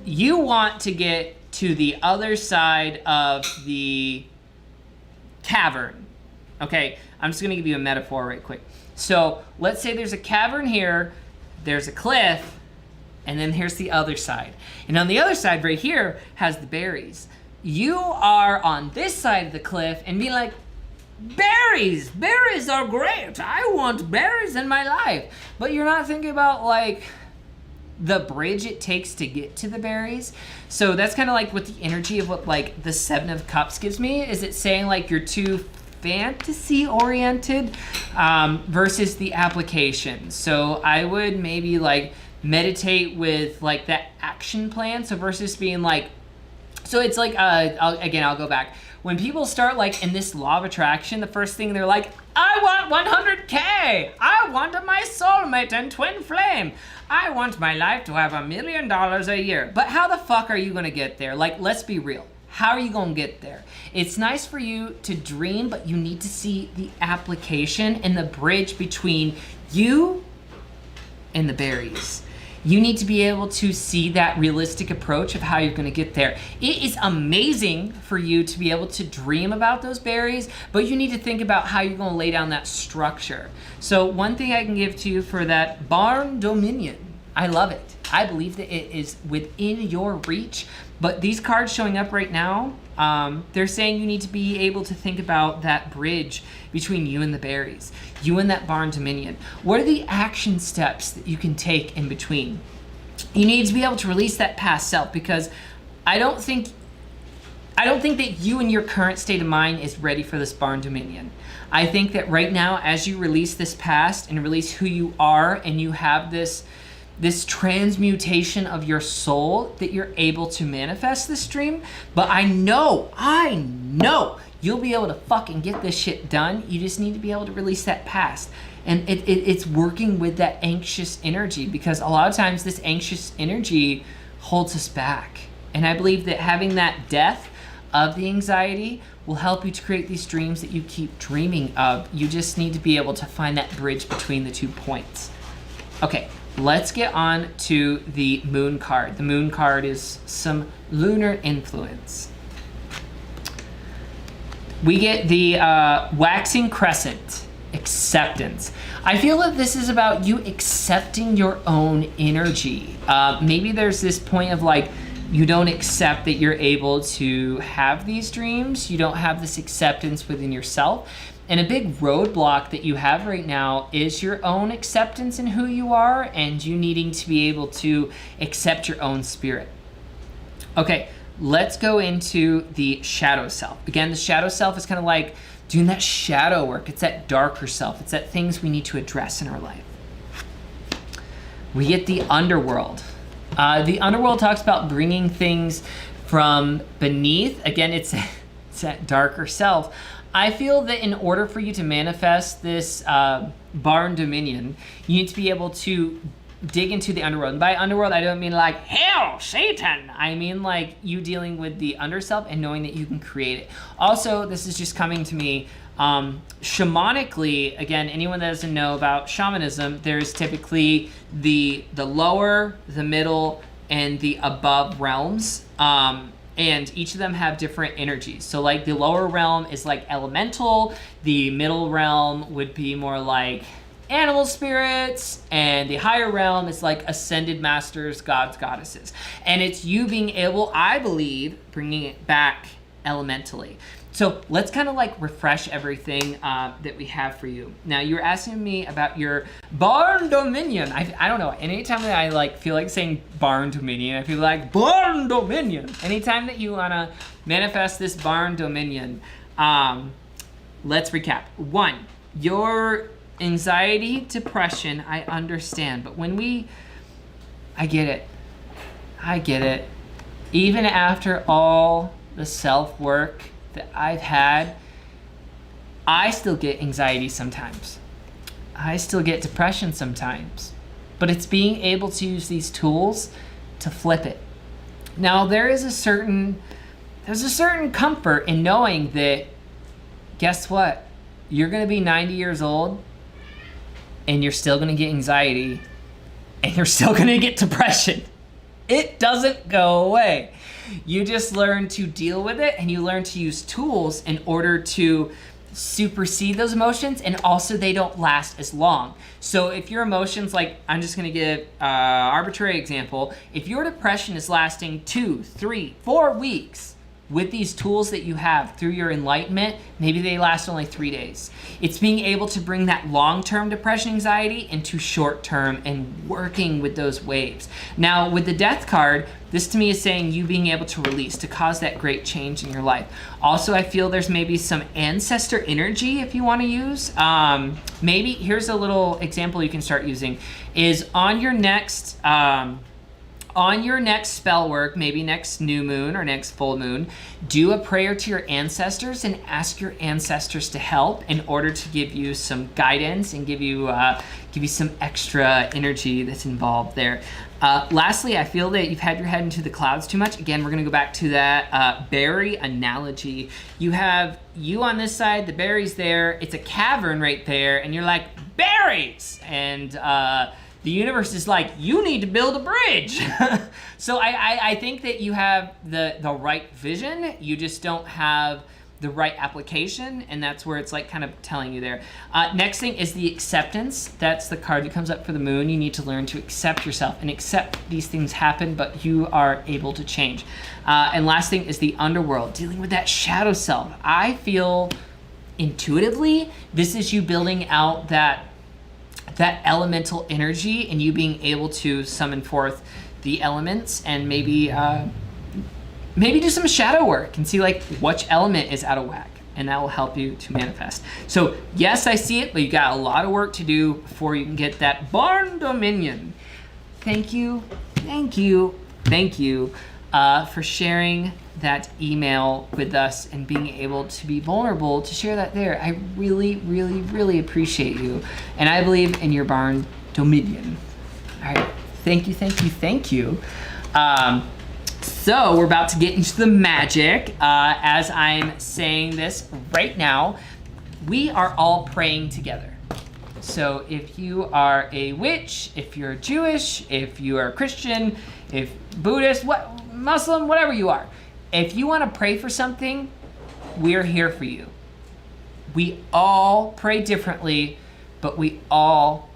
You want to get to the other side of the cavern. Okay, I'm just gonna give you a metaphor right quick. So let's say there's a cavern here, there's a cliff, and then here's the other side. And on the other side right here has the berries. You are on this side of the cliff and be like, berries are great. I want berries in my life. But you're not thinking about like the bridge it takes to get to the berries. So that's kind of like what the energy of what like the Seven of Cups gives me, is it saying like you're too fantasy oriented versus the application. So I would maybe like meditate with like that action plan. So versus being like, so it's like, I'll go back. When people start like in this law of attraction, the first thing they're like, I want 100K. I want my soulmate and twin flame. I want my life to have $1 million a year. But how the fuck are you gonna get there? Like, let's be real. How are you gonna get there? It's nice for you to dream, but you need to see the application and the bridge between you and the berries. You need to be able to see that realistic approach of how you're gonna get there. It is amazing for you to be able to dream about those berries, but you need to think about how you're gonna lay down that structure. So one thing I can give to you for that barn dominion, I love it. I believe that it is within your reach, but these cards showing up right now, they're saying you need to be able to think about that bridge between you and the berries, you and that barn dominion. What are the action steps that you can take in between? You need to be able to release that past self, because I don't think that you in your current state of mind is ready for this barn dominion. I think that right now, as you release this past and release who you are, and you have this transmutation of your soul, that you're able to manifest this dream. But I know you'll be able to fucking get this shit done. You just need to be able to release that past. And it's working with that anxious energy, because a lot of times this anxious energy holds us back. And I believe that having that death of the anxiety will help you to create these dreams that you keep dreaming of. You just need to be able to find that bridge between the 2 points. Okay, let's get on to the moon card. The moon card is some lunar influence. We get the waxing crescent, acceptance. I feel that this is about you accepting your own energy. Maybe there's this point of like, you don't accept that you're able to have these dreams. You don't have this acceptance within yourself. And a big roadblock that you have right now is your own acceptance in who you are, and you needing to be able to accept your own spirit. Okay, let's go into the shadow self. Again, the shadow self is kind of like doing that shadow work. It's that darker self. It's that things we need to address in our life. We get the underworld. The underworld talks about bringing things from beneath. Again, it's that darker self. I feel that in order for you to manifest this barn dominion, you need to be able to dig into the underworld. And by underworld, I don't mean like hell, Satan. I mean like you dealing with the underself and knowing that you can create it. Also, this is just coming to me shamanically. Again, anyone that doesn't know about shamanism, there's typically the lower, the middle, and the above realms. And each of them have different energies. So like the lower realm is like elemental, the middle realm would be more like animal spirits, and the higher realm is like ascended masters, gods, goddesses. And it's you being able, I believe, bringing it back elementally. So let's kind of like refresh everything that we have for you. Now, you were asking me about your barn dominion. I don't know. Anytime that I like feel like saying barn dominion, I feel like barn dominion. Anytime that you want to manifest this barn dominion, let's recap. 1, your anxiety, depression, I understand. But when I get it. Even after all the self-work that I've had, I still get anxiety sometimes. I still get depression sometimes. But it's being able to use these tools to flip it. Now, there's a certain comfort in knowing that, guess what? You're gonna be 90 years old and you're still gonna get anxiety and you're still gonna get depression. It doesn't go away. You just learn to deal with it, and you learn to use tools in order to supersede those emotions, and also they don't last as long. So if your emotions, like I'm just gonna give an arbitrary example, if your depression is lasting 2, 3, 4 weeks, with these tools that you have through your enlightenment, maybe they last only 3 days. It's being able to bring that long-term depression anxiety into short-term and working with those waves. Now, with the death card, this to me is saying you being able to release, to cause that great change in your life. Also, I feel there's maybe some ancestor energy if you want to use. Maybe, here's a little example you can start using, is on your next spell work, maybe next new moon or next full moon, do a prayer to your ancestors and ask your ancestors to help in order to give you some guidance and give you some extra energy that's involved there. Lastly, I feel that you've had your head into the clouds too much. Again, we're gonna go back to that berry analogy. You have you on this side, the berries there, it's a cavern right there, and you're like, berries! And the universe is like, you need to build a bridge. So I think that you have the right vision, you just don't have the right application, and that's where it's like kind of telling you there. Next thing is the acceptance. That's the card that comes up for the moon. You need to learn to accept yourself and accept these things happen, but you are able to change. And last thing is the underworld, dealing with that shadow self. I feel intuitively, this is you building out that elemental energy and you being able to summon forth the elements and maybe do some shadow work and see like which element is out of whack, and that will help you to manifest. So yes, I see it, but you got a lot of work to do before you can get that barn dominion. Thank you for sharing that email with us and being able to be vulnerable to share that there. I really, really, really appreciate you. And I believe in your barn dominion. All right, thank you, thank you, thank you. So we're about to get into the magic. As I'm saying this right now, we are all praying together. So if you are a witch, if you're Jewish, if you are Christian, if Buddhist, Muslim, whatever you are, if you want to pray for something, we're here for you. We all pray differently, but we all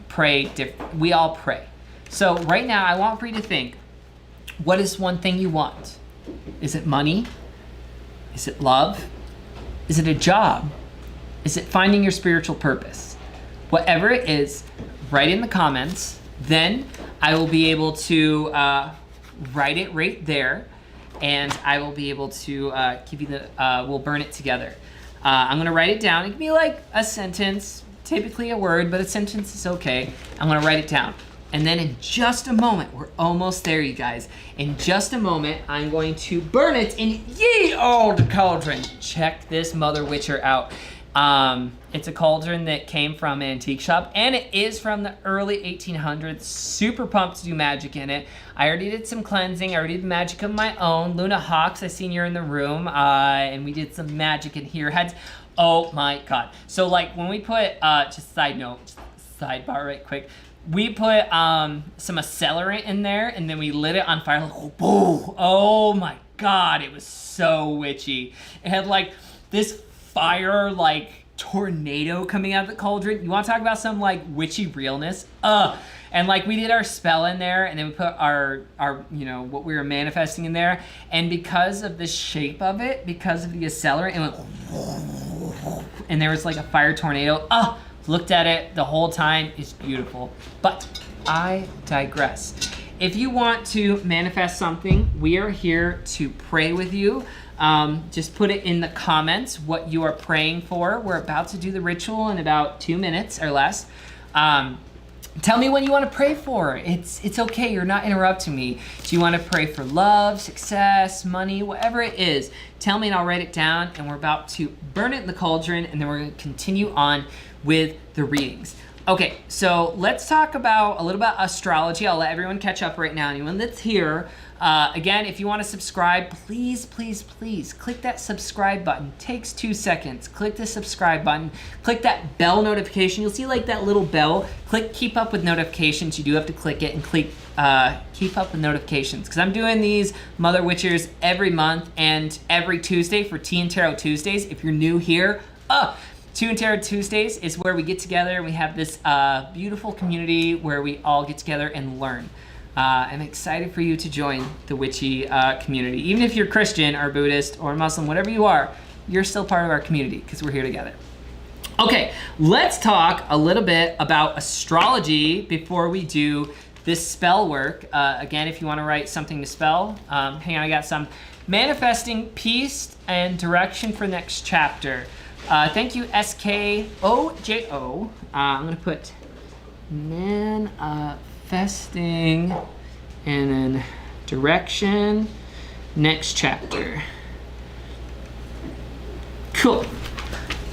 pray we all pray. So right now, I want for you to think, what is one thing you want? Is it money? Is it love? Is it a job? Is it finding your spiritual purpose? Whatever it is, write in the comments. Then I will be able to write it right there, and I will be able to give you we'll burn it together. I'm gonna write it down. It can be like a sentence, typically a word, but a sentence is okay. I'm gonna write it down. And then in just a moment, we're almost there, you guys. In just a moment, I'm going to burn it in ye old cauldron. Check this mother witcher out. It's a cauldron that came from an antique shop, and it is from the early 1800s. Super pumped to do magic in it. I already did some cleansing. I already did magic of my own. Luna Hawks, I seen you're in the room, and we did some magic in here. Oh my God. So like when we put, just side note, sidebar right quick. We put some accelerant in there, and then we lit it on fire. Like, boom! Oh my God, it was so witchy. It had like this fire, like tornado coming out of the cauldron. You want to talk about some like witchy realness? And like we did our spell in there, and then we put our what we were manifesting in there. And because of the shape of it, because of the accelerant, it went, and there was like a fire tornado. Looked at it the whole time. It's beautiful. But I digress. If you want to manifest something, we are here to pray with you. Just put it in the comments what you are praying for. We're about to do the ritual in about 2 minutes or less. Tell me what you want to pray for. It's okay. You're not interrupting me. Do you want to pray for love, success, money, whatever it is? Tell me and I'll write it down. And we're about to burn it in the cauldron, and then we're going to continue on with the readings. Okay, so let's talk about a little bit astrology. I'll let everyone catch up right now. Anyone that's here, again, if you want to subscribe, please, please, please click that subscribe button. Takes 2 seconds. Click the subscribe button. Click that bell notification. You'll see like that little bell. Click keep up with notifications. You do have to click it and click keep up with notifications, because I'm doing these Mother Witchers every month and every Tuesday for Tea and Tarot Tuesdays. If you're new here, Tea and Tarot Tuesdays is where we get together and we have this beautiful community where we all get together and learn. I'm excited for you to join the witchy community. Even if you're Christian or Buddhist or Muslim, whatever you are, you're still part of our community because we're here together. Okay, let's talk a little bit about astrology before we do this spell work. Again, if you want to write something to spell, hang on, I got some. Manifesting peace and direction for next chapter. Thank you, SKOJO. I'm going to put manifesting and then direction, next chapter. Cool.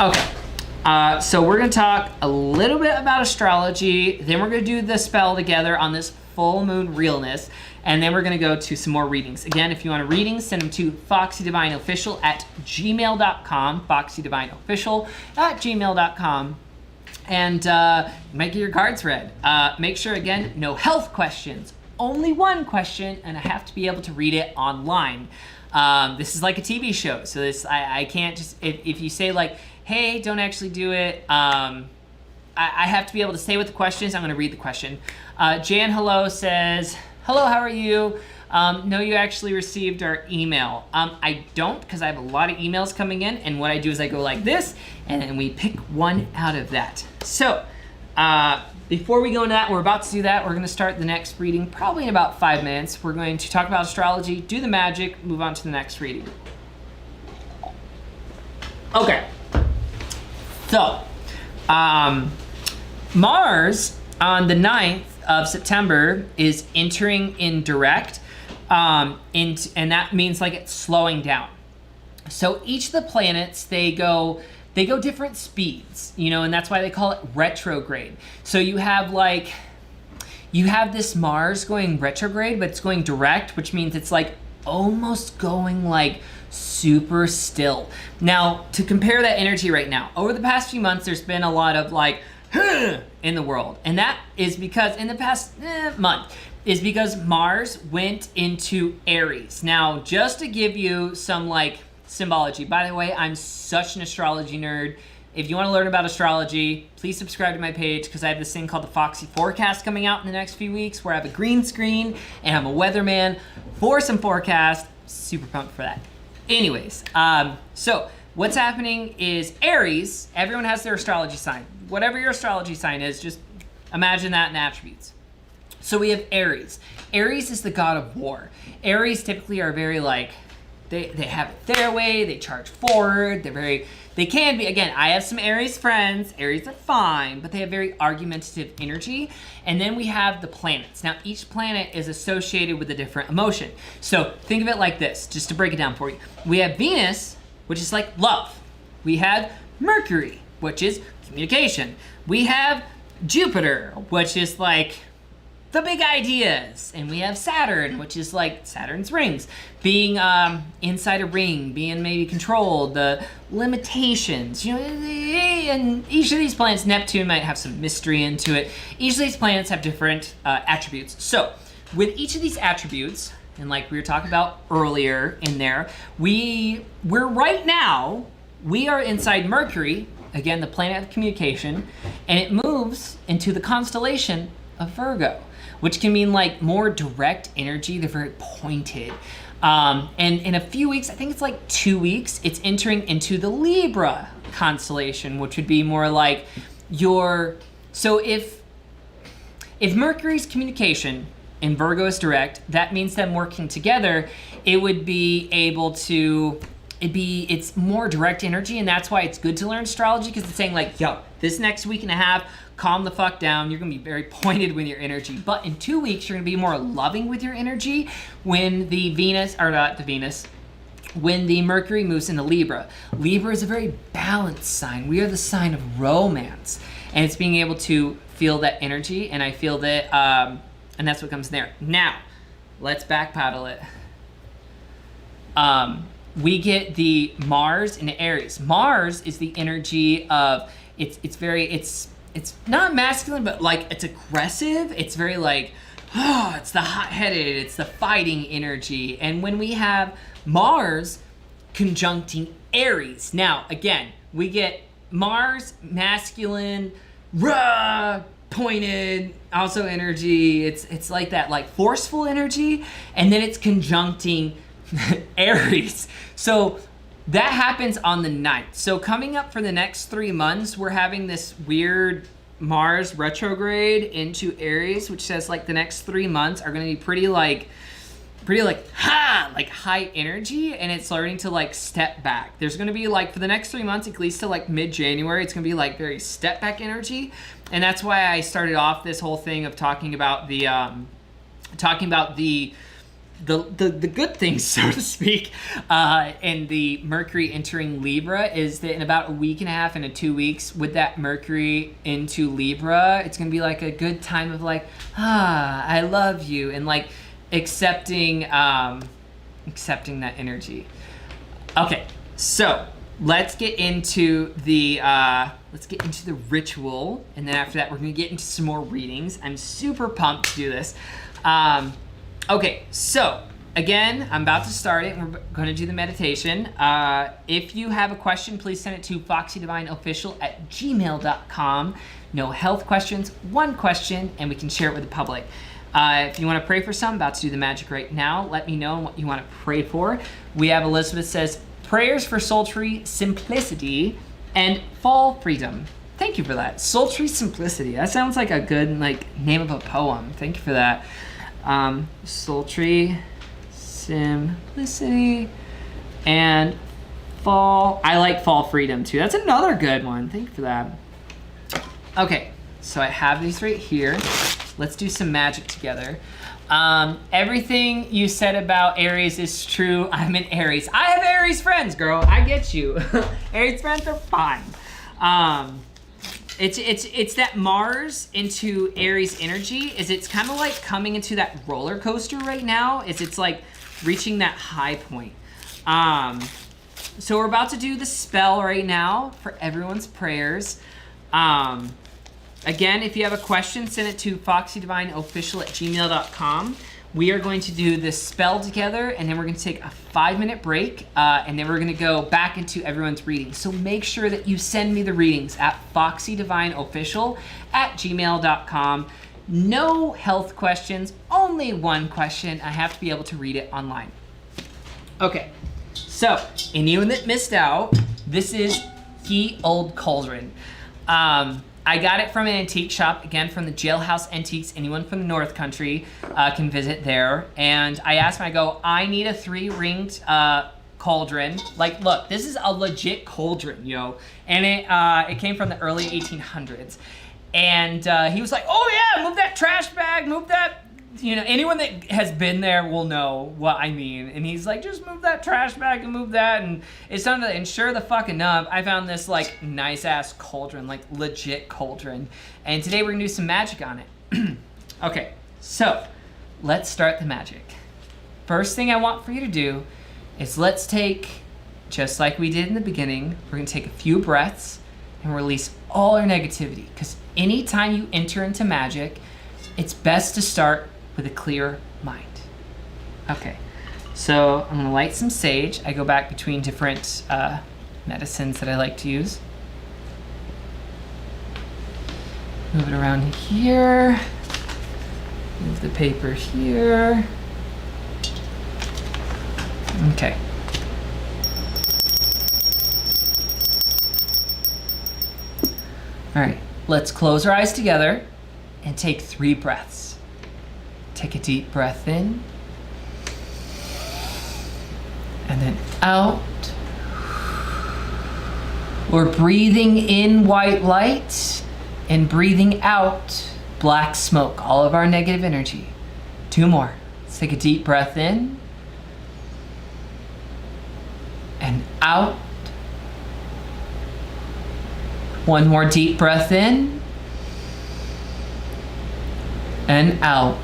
Okay. So we're going to talk a little bit about astrology. Then we're going to do the spell together on this full moon realness. And then we're going to go to some more readings. Again, if you want a reading, send them to foxydivineofficial@gmail.com. foxydivineofficial@gmail.com. And you might get your cards read. Make sure, again, no health questions. Only one question, and I have to be able to read it online. This is like a TV show. So this, I can't just, if you say like, hey, don't actually do it, I have to be able to stay with the questions. I'm going to read the question. Jan Hello says, hello, how are you? No, you actually received our email. I don't, because I have a lot of emails coming in, and what I do is I go like this, and then we pick one out of that. So, before we go into that, we're about to do that. We're going to start the next reading probably in about 5 minutes. We're going to talk about astrology, do the magic, move on to the next reading. Okay. So, Mars on the 9th of September is entering in direct. And that means like it's slowing down. So each of the planets, they go different speeds, you know, and that's why they call it retrograde. So you have this Mars going retrograde, but it's going direct, which means it's like almost going like super still. Now, to compare that energy right now, over the past few months, there's been a lot of like in the world, and that is because in the past month is because Mars went into Aries. Now, just to give you some like symbology, by the way, I'm such an astrology nerd. If you want to learn about astrology, please subscribe to my page because I have this thing called the Foxy Forecast coming out in the next few weeks where I have a green screen and I'm a weatherman for some forecast. Super pumped for that. Anyways, so what's happening is Aries, everyone has their astrology sign. Whatever your astrology sign is, just imagine that in attributes. So we have Aries. Aries is the god of war. Aries typically are very like, they have it their way, they charge forward, they can be, again, I have some Aries friends, Aries are fine, but they have very argumentative energy. And then we have the planets. Now, each planet is associated with a different emotion. So think of it like this, just to break it down for you. We have Venus, which is like love. We have Mercury, which is communication. We have Jupiter, which is like the big ideas. And we have Saturn, which is like Saturn's rings, being inside a ring, being maybe controlled, the limitations, you know, and each of these planets, Neptune might have some mystery into it. Each of these planets have different attributes. So with each of these attributes, and like we were talking about earlier in there, we're right now, we are inside Mercury, again, the planet of communication, and it moves into the constellation of Virgo, which can mean like more direct energy. They're very pointed. And in a few weeks, I think it's like 2 weeks, it's entering into the Libra constellation, which would be more like so if Mercury's communication and Virgo is direct, that means them working together, it would be able to, it's more direct energy, and that's why it's good to learn astrology, because it's saying like, yo, this next week and a half, calm the fuck down. You're gonna be very pointed with your energy. But in 2 weeks, you're gonna be more loving with your energy when when the Mercury moves into Libra. Libra is a very balanced sign. We are the sign of romance. And it's being able to feel that energy, and I feel that, and that's what comes there. Now, let's backpedal it. We get the Mars in Aries. Mars is the energy of, it's not masculine, but like it's aggressive. It's very like, it's the hot-headed, it's the fighting energy. And when we have Mars conjuncting Aries, now again, we get Mars, masculine, raw, pointed, also energy. It's like that, like forceful energy, and then it's conjuncting Aries. So that happens on the 9th. So coming up for the next 3 months, we're having this weird Mars retrograde into Aries, which says like the next 3 months are going to be pretty like high energy, and it's learning to like step back. There's going to be like for the next 3 months, at least to like mid-January, it's going to be like very step back energy. And that's why I started off this whole thing of talking about the good things, so to speak, and the Mercury entering Libra is that in about a week and a half into 2 weeks with that Mercury into Libra, it's going to be like a good time of like, I love you, and like accepting that energy. Okay, so let's get into the ritual, and then after that we're going to get into some more readings. I'm super pumped to do this. Okay, so again, I'm about to start it. We're going to do the meditation. If you have a question, please send it to foxydivineofficial@gmail.com. No health questions, one question, and we can share it with the public. If you want to pray for some, I'm about to do the magic right now. Let me know what you want to pray for. We have Elizabeth says, prayers for sultry simplicity and fall freedom. Thank you for that. Sultry simplicity. That sounds like a good like name of a poem. Thank you for that. Sultry simplicity and fall. I like fall freedom too. That's another good one. Thank you for that. Okay, so I have these right here. Let's do some magic together. Everything you said about Aries is true. I'm an Aries. I have Aries friends, girl. I get you. Aries friends are fine. It's that Mars into Aries energy is it's kind of like coming into that roller coaster right now. It's like reaching that high point. So we're about to do the spell right now for everyone's prayers. Again, if you have a question, send it to foxydivineofficial@gmail.com. We are going to do this spell together, and then we're going to take a 5-minute break, and then we're going to go back into everyone's reading. So make sure that you send me the readings at foxydivineofficial@gmail.com. No health questions, only one question. I have to be able to read it online. Okay, so anyone that missed out, this is Ye Old Cauldron. I got it from an antique shop, again, from the Jailhouse Antiques. Anyone from the North Country can visit there. And I asked him, I go, I need a 3-ringed cauldron. Like, look, this is a legit cauldron, yo. And it came from the early 1800s. And he was like, oh yeah, move that trash bag, move that, you know, anyone that has been there will know what I mean. And he's like, just move that trash bag and move that. And it's time to, and sure the fuck enough, I found this like nice ass cauldron, like legit cauldron. And today we're gonna do some magic on it. Okay, so let's start the magic. First thing I want for you to do is let's take, just like we did in the beginning, we're gonna take a few breaths and release all our negativity. Because anytime you enter into magic, it's best to start with a clear mind. Okay, so I'm gonna light some sage. I go back between different medicines that I like to use. Move it around here. Move the paper here. Okay. All right, let's close our eyes together and take 3 breaths. Take a deep breath in, and then out. We're breathing in white light and breathing out black smoke, all of our negative energy. 2 more. Let's take a deep breath in and out. 1 more deep breath in and out.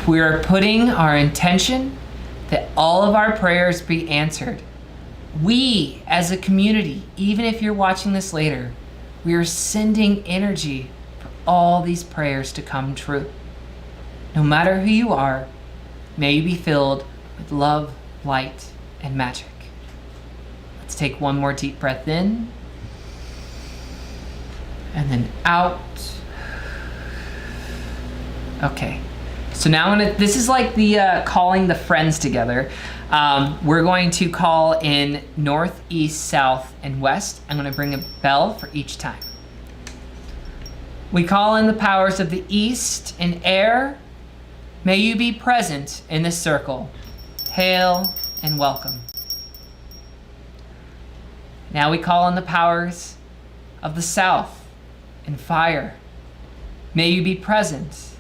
We are putting our intention that all of our prayers be answered. We, as a community, even if you're watching this later, we are sending energy for all these prayers to come true. No matter who you are, may you be filled with love, light, and magic. Let's take 1 more deep breath in, and then out. Okay. So now this is like the calling the friends together. We're going to call in north, east, south, and west. I'm going to bring a bell for each time. We call in the powers of the east and air. May you be present in this circle. Hail and welcome. Now we call in the powers of the south and fire. May you be present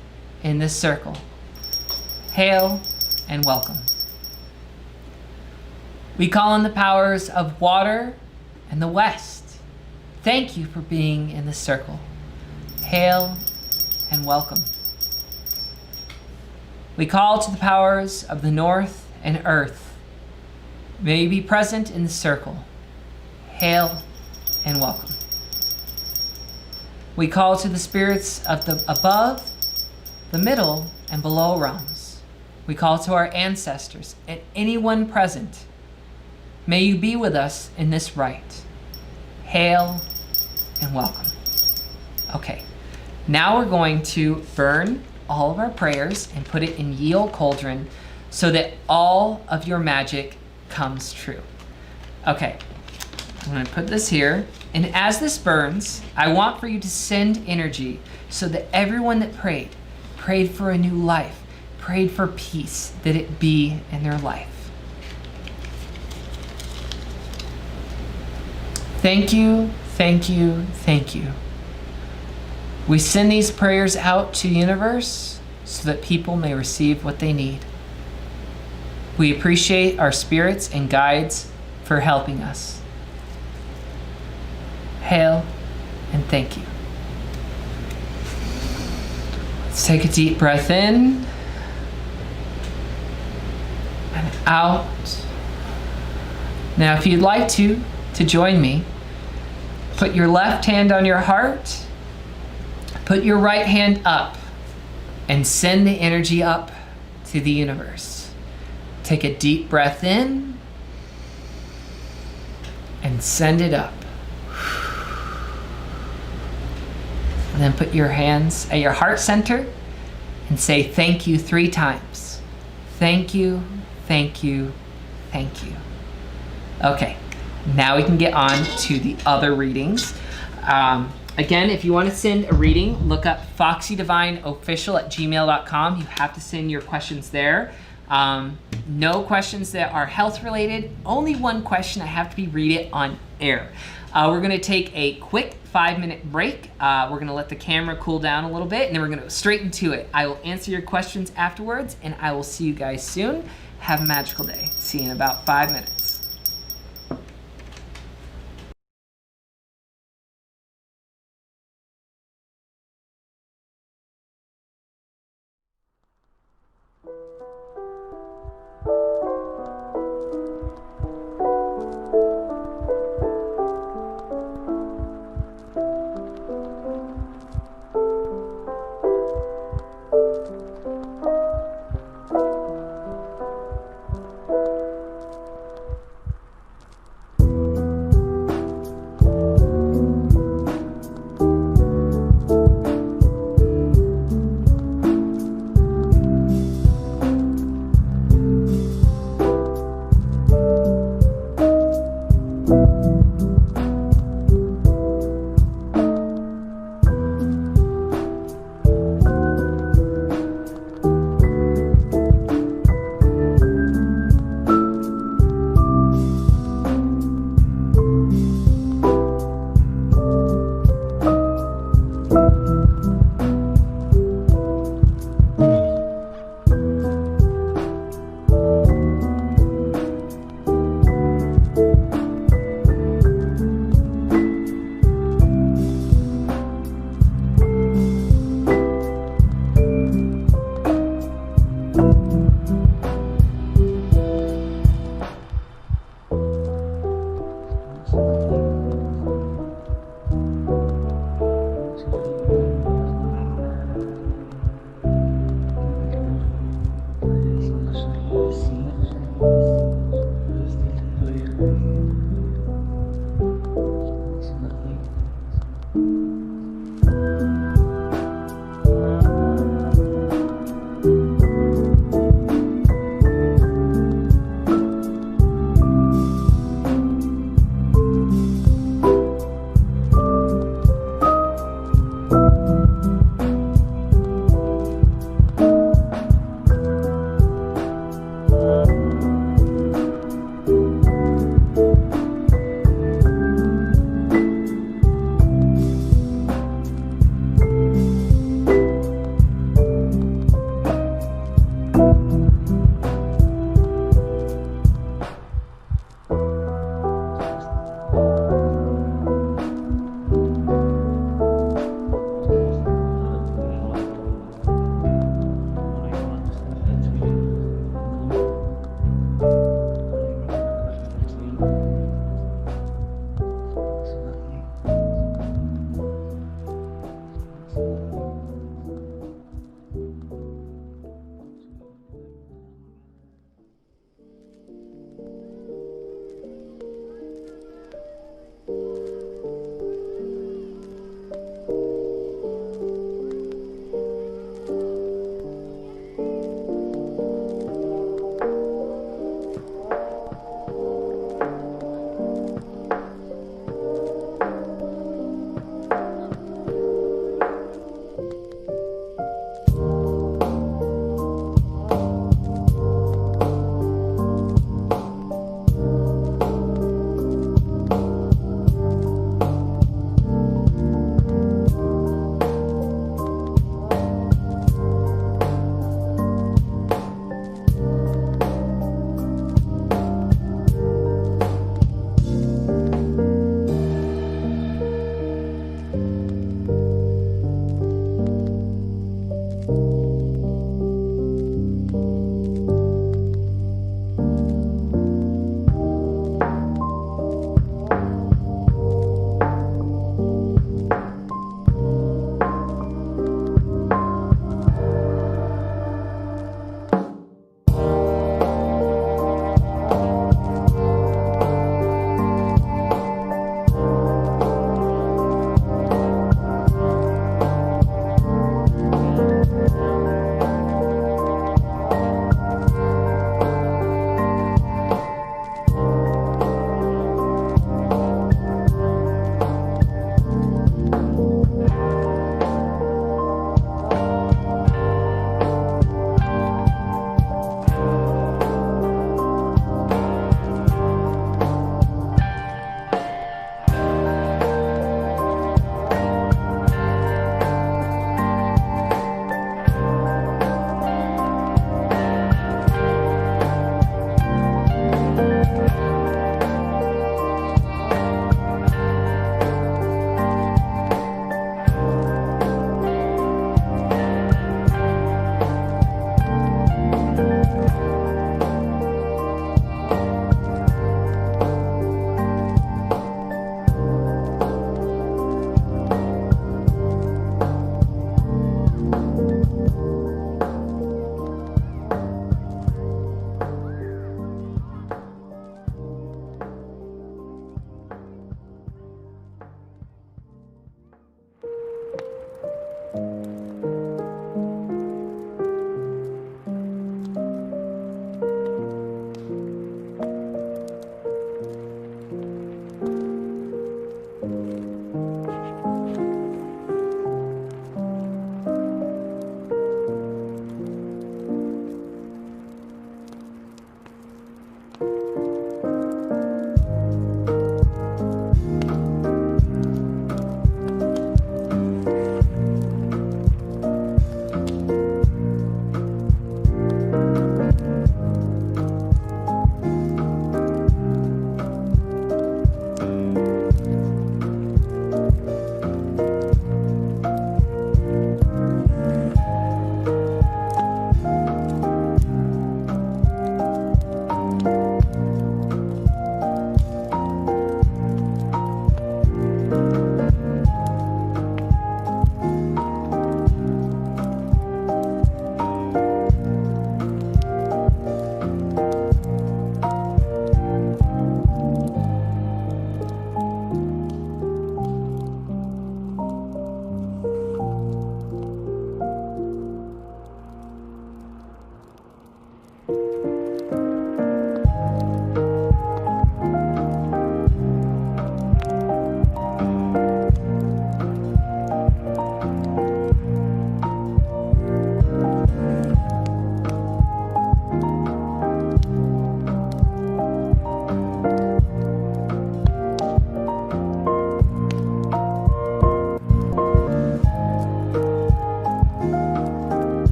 in this circle. Hail and welcome. We call in the powers of water and the west. Thank you for being in this circle. Hail and welcome. We call to the powers of the north and earth. May you be present in the circle. Hail and welcome. We call to the spirits of the above, the middle, and below realms. We call to our ancestors and anyone present. May you be with us in this rite. Hail and welcome. Okay, now we're going to burn all of our prayers and put it in Ye Olde Cauldron so that all of your magic comes true. Okay, I'm gonna put this here, and as this burns, I want for you to send energy so that everyone that prayed for a new life, prayed for peace, that it be in their life. Thank you, thank you, thank you. We send these prayers out to the universe so that people may receive what they need. We appreciate our spirits and guides for helping us. Hail and thank you. Let's take a deep breath in and out. Now, if you'd like to join me, put your left hand on your heart, put your right hand up, and send the energy up to the universe. Take a deep breath in and send it up. And then put your hands at your heart center and say thank you 3 times. Thank you, thank you, thank you. Okay, now we can get on to the other readings. Again, if you want to send a reading, look up foxydivineofficial@gmail.com. You have to send your questions there. No questions that are health related. Only one question. I have to read it on air. We're going to take a quick 5-minute break. We're going to let the camera cool down a little bit, and then we're going to go straight into it. I will answer your questions afterwards, and I will see you guys soon. Have a magical day. See you in about 5 minutes.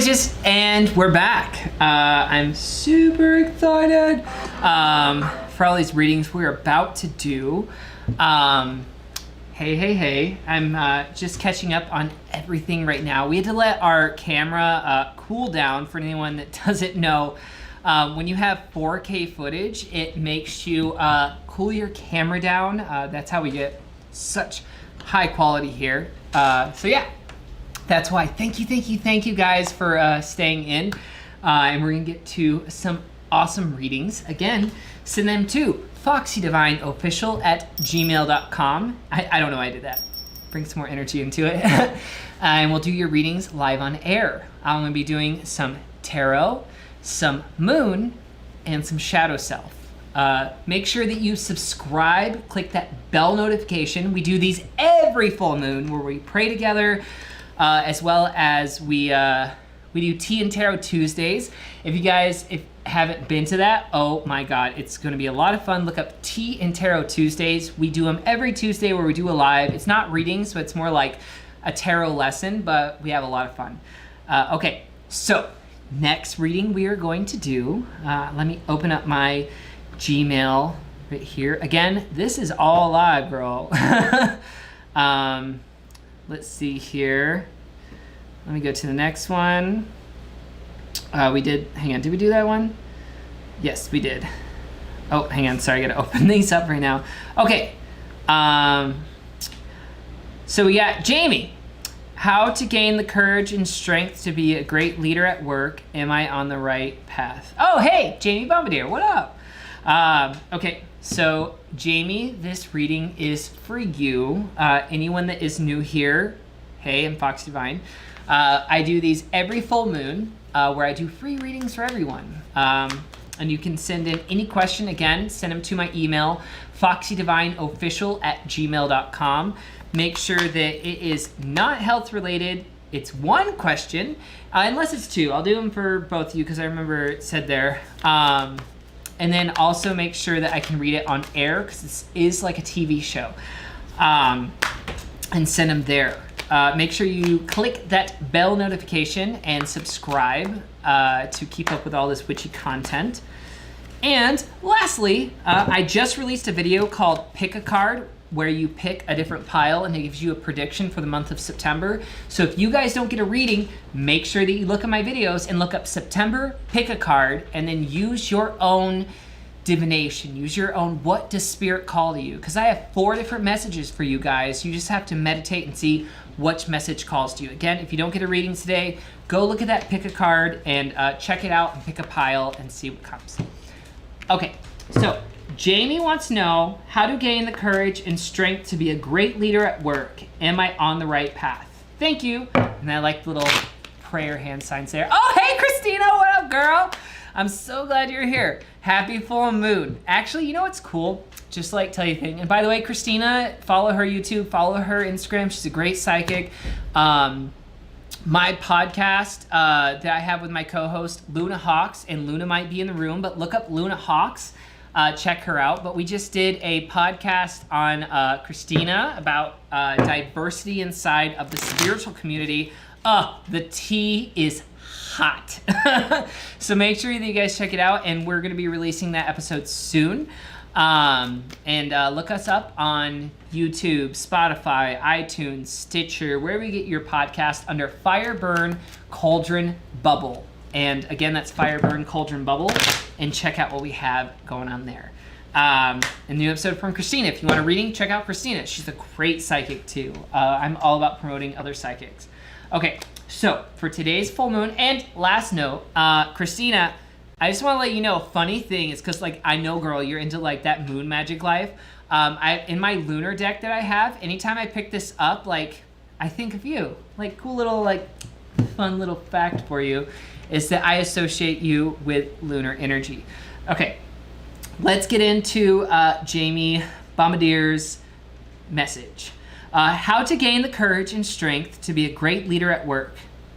Witches, and we're back. I'm super excited for all these readings we're about to do. Hey, I'm just catching up on everything right now. We had to let our camera cool down. For anyone that doesn't know, when you have 4K footage, it makes you cool your camera down. That's how we get such high quality here. So yeah, that's why. Thank you guys for staying in. And we're gonna get to some awesome readings. Again, send them to foxydivineofficial@gmail.com. I don't know why I did that. Bring some more energy into it. And we'll do your readings live on air. I'm gonna be doing some tarot, some moon, and some shadow self. Make sure that you subscribe, click that bell notification. We do these every full moon where we pray together, as well as we do Tea and Tarot Tuesdays. If you guys haven't been to that, oh my God, it's gonna be a lot of fun. Look up Tea and Tarot Tuesdays. We do them every Tuesday where we do a live. It's not readings, so it's more like a tarot lesson, but we have a lot of fun. Okay, so next reading we are going to do, let me open up my Gmail right here. Again, this is all live, girl. Let's see here. Let me go to the next one. Hang on, did we do that one? Yes, we did. Oh, hang on, sorry, I gotta open these up right now. Okay, so we got Jamie. How to gain the courage and strength to be a great leader at work. Am I on the right path? Oh, hey, Jamie Bombardier, what up? Okay, so Jamie, this reading is for you. Anyone that is new here, hey, I'm Fox Divine. I do these every full moon, where I do free readings for everyone. And you can send in any question. Again, send them to my email, foxydivineofficial@gmail.com. Make sure that it is not health related. It's one question, unless it's two. I'll do them for both of you because I remember it said there. And then also make sure that I can read it on air because this is like a TV show. And send them there. Make sure you click that bell notification and subscribe to keep up with all this witchy content. And lastly, I just released a video called Pick a Card, where you pick a different pile and it gives you a prediction for the month of September. So if you guys don't get a reading, make sure that you look at my videos and look up September, pick a card, and then use your own divination. Use your own, what does spirit call to you? Because I have 4 different messages for you guys. You just have to meditate and see which message calls to you. Again, if you don't get a reading today, go look at that pick a card and check it out and pick a pile and see what comes. Okay, so Jamie wants to know how to gain the courage and strength to be a great leader at work. Am I on the right path? Thank you. And I like the little prayer hand signs there. Oh, hey, Christina, what up, girl? I'm so glad you're here. Happy full moon. Actually, you know what's cool? Just like tell you a thing. And by the way, Christina, follow her YouTube, follow her Instagram. She's a great psychic. My podcast that I have with my co-host, Luna Hawks, and Luna might be in the room, but look up Luna Hawks. Check her out. But we just did a podcast on Christina about diversity inside of the spiritual community. The tea is hot. So make sure that you guys check it out, and we're going to be releasing that episode soon. And look us up on YouTube, Spotify, iTunes, Stitcher, wherever you get your podcast under Fire Burn Cauldron Bubble. And again, that's Fire Burn Cauldron Bubble. And check out what we have going on there. And the new episode from Christina. If you want a reading, check out Christina. She's a great psychic too. I'm all about promoting other psychics. Okay, so for today's full moon, and last note, Christina, I just want to let you know, funny thing is, because like I know, girl, you're into like that moon magic life. In my lunar deck that I have, anytime I pick this up, like I think of you. Like cool little like fun little fact for you is that I associate you with lunar energy. Okay, let's get into Jamie Bombardier's message. How to gain the courage and strength to be a great leader at work.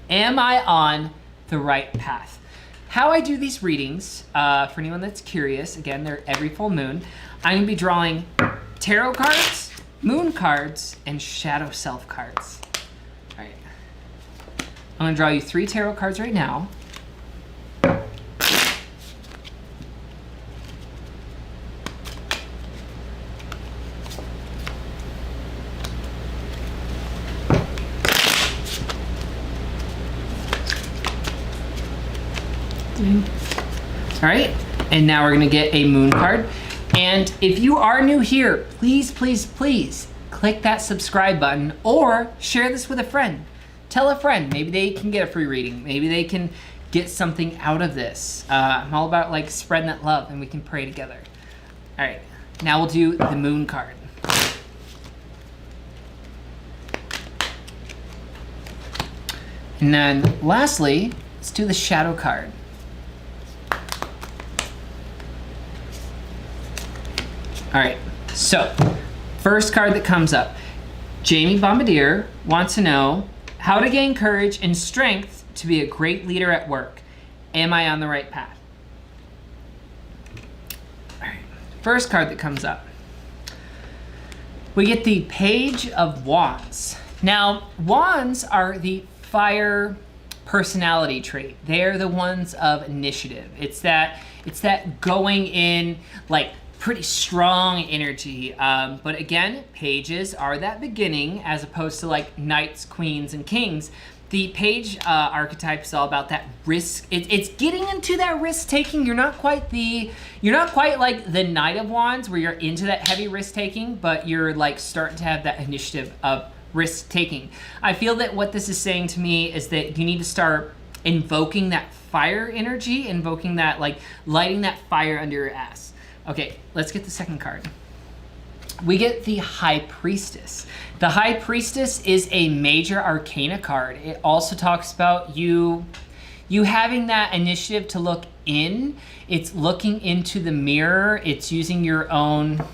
Am I on the right path? How I do these readings, for anyone that's curious, again, they're every full moon. I'm gonna be drawing tarot cards, moon cards, and shadow self cards. All right. I'm gonna draw you 3 tarot cards right now. All right, and now we're gonna get a moon card. And if you are new here, please, please, please click that subscribe button or share this with a friend. Tell a friend, maybe they can get a free reading. Maybe they can get something out of this. I'm all about like spreading that love and we can pray together. All right, now we'll do the moon card. And then lastly, let's do the shadow card. All right, so first card that comes up. Jamie Bombardier wants to know how to gain courage and strength to be a great leader at work. Am I on the right path? All right, first card that comes up. We get the Page of Wands. Now, wands are the fire personality trait. They're the ones of initiative. It's that going in like pretty strong energy. But again, pages are that beginning as opposed to like knights, queens, and kings. The page archetype is all about that risk. It's getting into that risk taking. You're not quite like the Knight of Wands where you're into that heavy risk taking, but you're like starting to have that initiative of risk taking. I feel that what this is saying to me is that you need to start invoking that fire energy, invoking that like lighting that fire under your ass. Okay, let's get the second card. We get the High Priestess. The High Priestess is a major arcana card. It also talks about you having that initiative to look in. It's looking into the mirror. It's using your own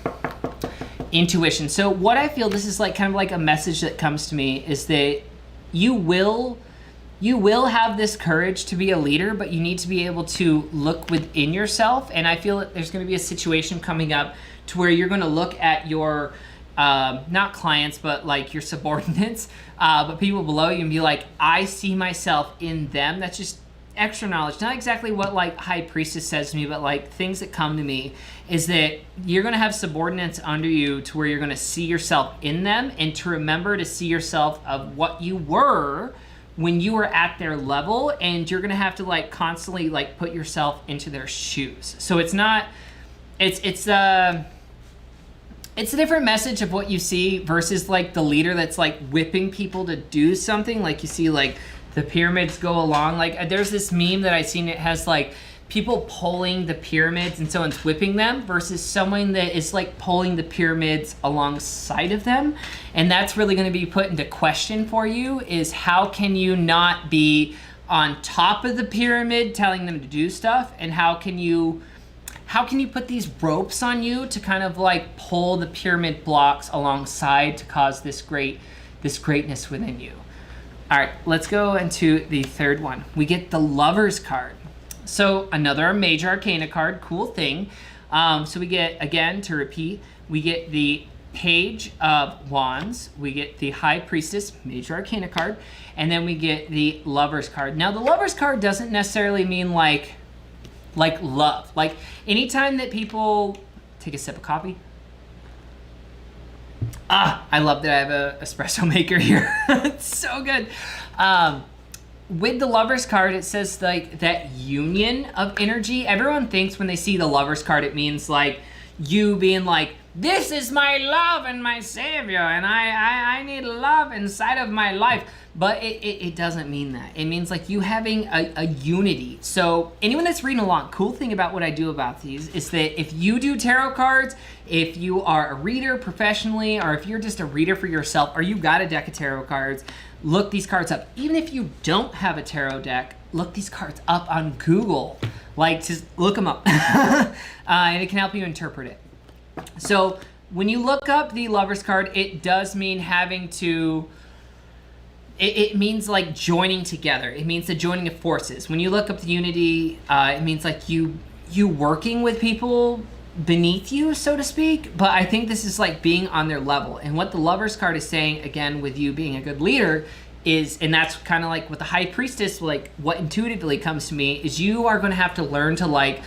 intuition. So what I feel, this is like kind of like a message that comes to me, is that you will have this courage to be a leader, but you need to be able to look within yourself. And I feel that there's going to be a situation coming up to where you're going to look at your, not clients, but like your subordinates, but people below you and be like, I see myself in them. That's just extra knowledge. Not exactly what like High Priestess says to me, but like things that come to me is that you're going to have subordinates under you to where you're going to see yourself in them, and to remember to see yourself of what you were when you were at their level, and you're gonna have to like constantly like put yourself into their shoes. So it's a different message of what you see versus like the leader that's like whipping people to do something. Like you see like the pyramids go along. Like there's this meme that I seen, it has like people pulling the pyramids and someone's whipping them versus someone that is like pulling the pyramids alongside of them. And that's really going to be put into question for you, is how can you not be on top of the pyramid telling them to do stuff, and how can you put these ropes on you to kind of like pull the pyramid blocks alongside to cause this greatness within you. All right, let's go into the third one. We get the Lover's card. So another major arcana card, cool thing. So we get, again, to repeat, we get the Page of Wands, we get the High Priestess, major arcana card, and then we get the Lover's card. Now the Lover's card doesn't necessarily mean like love. Like anytime that people, take a sip of coffee. I love that I have an espresso maker here. It's so good. With the Lover's card, it says like that union of energy. Everyone thinks when they see the Lover's card, it means like you being like, this is my love and my savior, and I need love inside of my life. But it doesn't mean that. It means like you having a unity. So anyone that's reading along, cool thing about what I do about these is that if you do tarot cards, if you are a reader professionally, or if you're just a reader for yourself, or you got a deck of tarot cards, look these cards up. Even if you don't have a tarot deck, look these cards up on Google. Like, just look them up. And it can help you interpret it. So when you look up the Lover's card, it does mean having to, it means like joining together. It means the joining of forces. When you look up the unity, it means like you working with people beneath you, so to speak. But I think this is like being on their level. And what the Lover's card is saying, again, with you being a good leader, and that's kind of like with the high priestess, like what intuitively comes to me is you are going to have to learn to like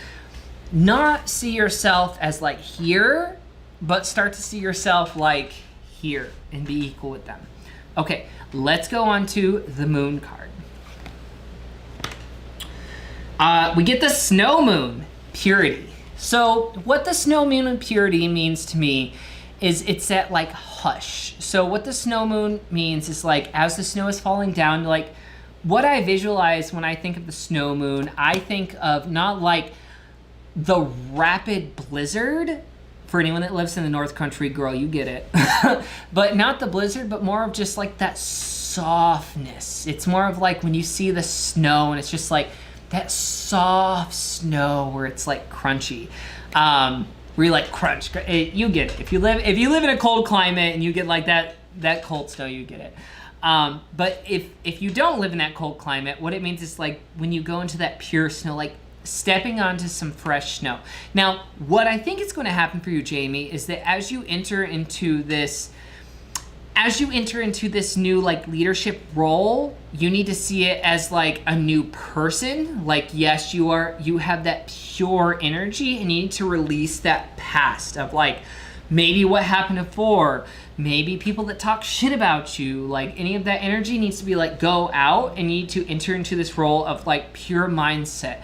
not see yourself as like here, but start to see yourself like here and be equal with them. Okay, let's go on to the moon card. We get the snow moon, purity. So what the snow moon and purity means to me is it's that like hush. So what the snow moon means is like as the snow is falling down, like what I visualize when I think of the snow moon, I think of not like the rapid blizzard. For anyone that lives in the North Country, girl, you get it. But not the blizzard, but more of just like that softness. It's more of like when you see the snow and it's just like that soft snow where it's like crunchy. Where you like crunch. You get it. If you live in a cold climate and you get like that cold snow, you get it. But if you don't live in that cold climate, what it means is like when you go into that pure snow, like stepping onto some fresh snow. Now, what I think is going to happen for you, Jamie, is that as you enter into this new like leadership role, you need to see it as like a new person. Like, yes, you have that pure energy and you need to release that past of like maybe what happened before, maybe people that talk shit about you, like any of that energy needs to be like go out and you need to enter into this role of like pure mindset.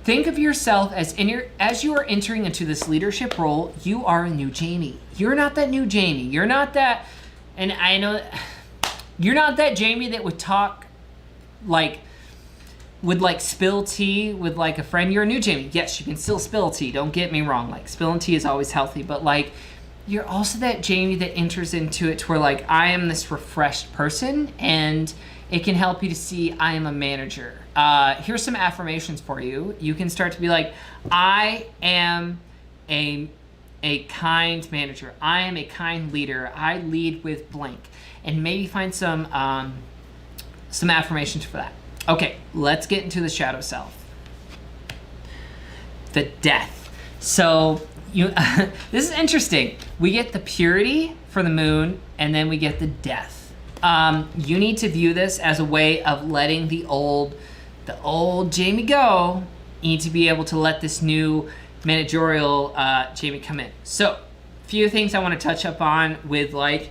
Think of yourself as you are entering into this leadership role, you are a new Jamie. You're not that new Jamie. You're not that, and I know you're not that Jamie that would talk like, would like spill tea with like a friend. You're a new Jamie. Yes, you can still spill tea. Don't get me wrong. Like spilling tea is always healthy, but like you're also that Jamie that enters into it to where like I am this refreshed person and it can help you to see I am a manager. Here's some affirmations for you. You can start to be like, I am a kind manager. I am a kind leader. I lead with blank. And maybe find some affirmations for that. Okay, let's get into the shadow self. The death. So this is interesting. We get the purity for the moon, and then we get the death. You need to view this as a way of letting the old Jamie go. You need to be able to let this new managerial Jamie come in. So, a few things I want to touch up on with like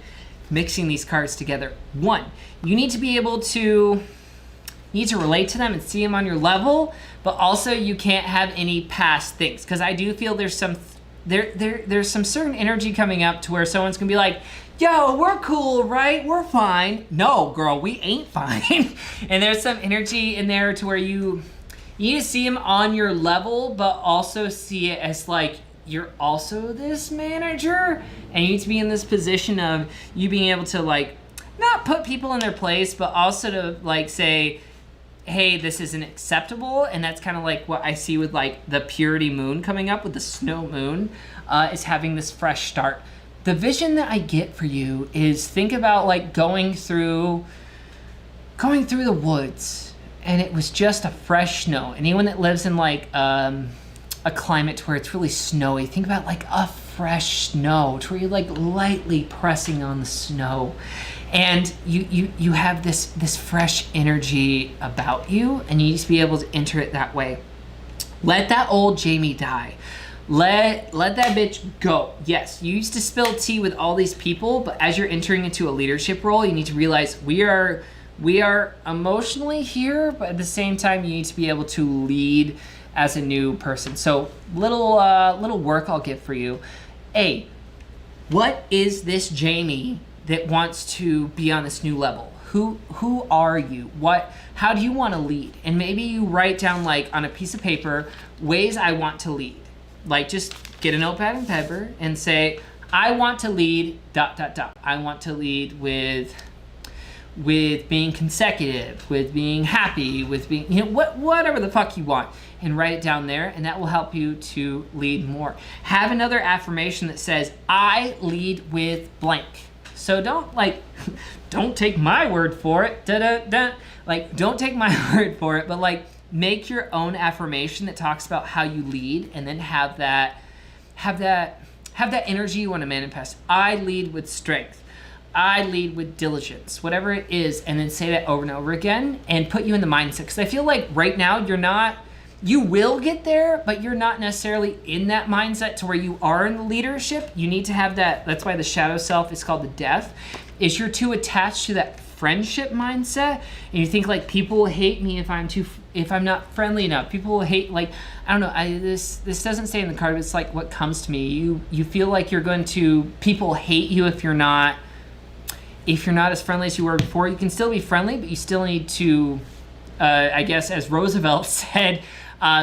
mixing these cards together. One, you need to be able to relate to them and see them on your level, but also you can't have any past things, because I do feel there's some certain energy coming up to where someone's gonna be like, yo, we're cool, right? We're fine. No, girl, we ain't fine. And there's some energy in there to where you need to see them on your level, but also see it as like, you're also this manager, and you need to be in this position of you being able to like, not put people in their place, but also to like say, hey, this isn't acceptable. And that's kind of like what I see with like the purity moon coming up with the snow moon, is having this fresh start. The vision that I get for you is think about like going through the woods and it was just a fresh snow. Anyone that lives in like a climate to where it's really snowy, think about like a fresh snow to where you're like lightly pressing on the snow. And you have this fresh energy about you, and you need to be able to enter it that way. Let that old Jamie die. Let that bitch go. Yes, you used to spill tea with all these people, but as you're entering into a leadership role, you need to realize we are emotionally here, but at the same time, you need to be able to lead as a new person. So little work I'll give for you. A, what is this Jamie that wants to be on this new level? Who are you? How do you want to lead? And maybe you write down like on a piece of paper ways I want to lead. Like just get a notepad and paper and say, I want to lead ... I want to lead with being consecutive, with being happy, with being, whatever the fuck you want, and write it down there, and that will help you to lead more. Have another affirmation that says, I lead with blank. So don't take my word for it. Like, don't take my word for it, but like make your own affirmation that talks about how you lead, and then have that energy you want to manifest. I lead with strength. I lead with diligence, whatever it is, and then say that over and over again and put you in the mindset. Because I feel like right now you will get there, but you're not necessarily in that mindset to where you are in the leadership. You need to have that. That's why the shadow self is called the death, is you're too attached to that friendship mindset, and you think like people will hate me if I'm not friendly enough. People will hate, like, I don't know, this doesn't say in the card, but it's like what comes to me. You feel like people hate you if you're not as friendly as you were before. You can still be friendly, but you still need to, I guess, as Roosevelt said,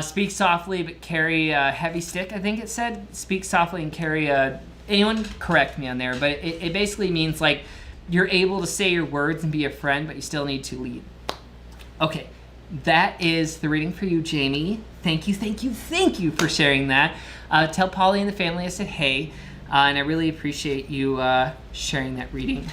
speak softly but carry a heavy stick. I think it said, speak softly and carry a. Anyone correct me on there, but it basically means like you're able to say your words and be a friend, but you still need to lead. Okay, that is the reading for you, Jamie. Thank you for sharing that. Tell Polly and the family I said hey, and I really appreciate you sharing that reading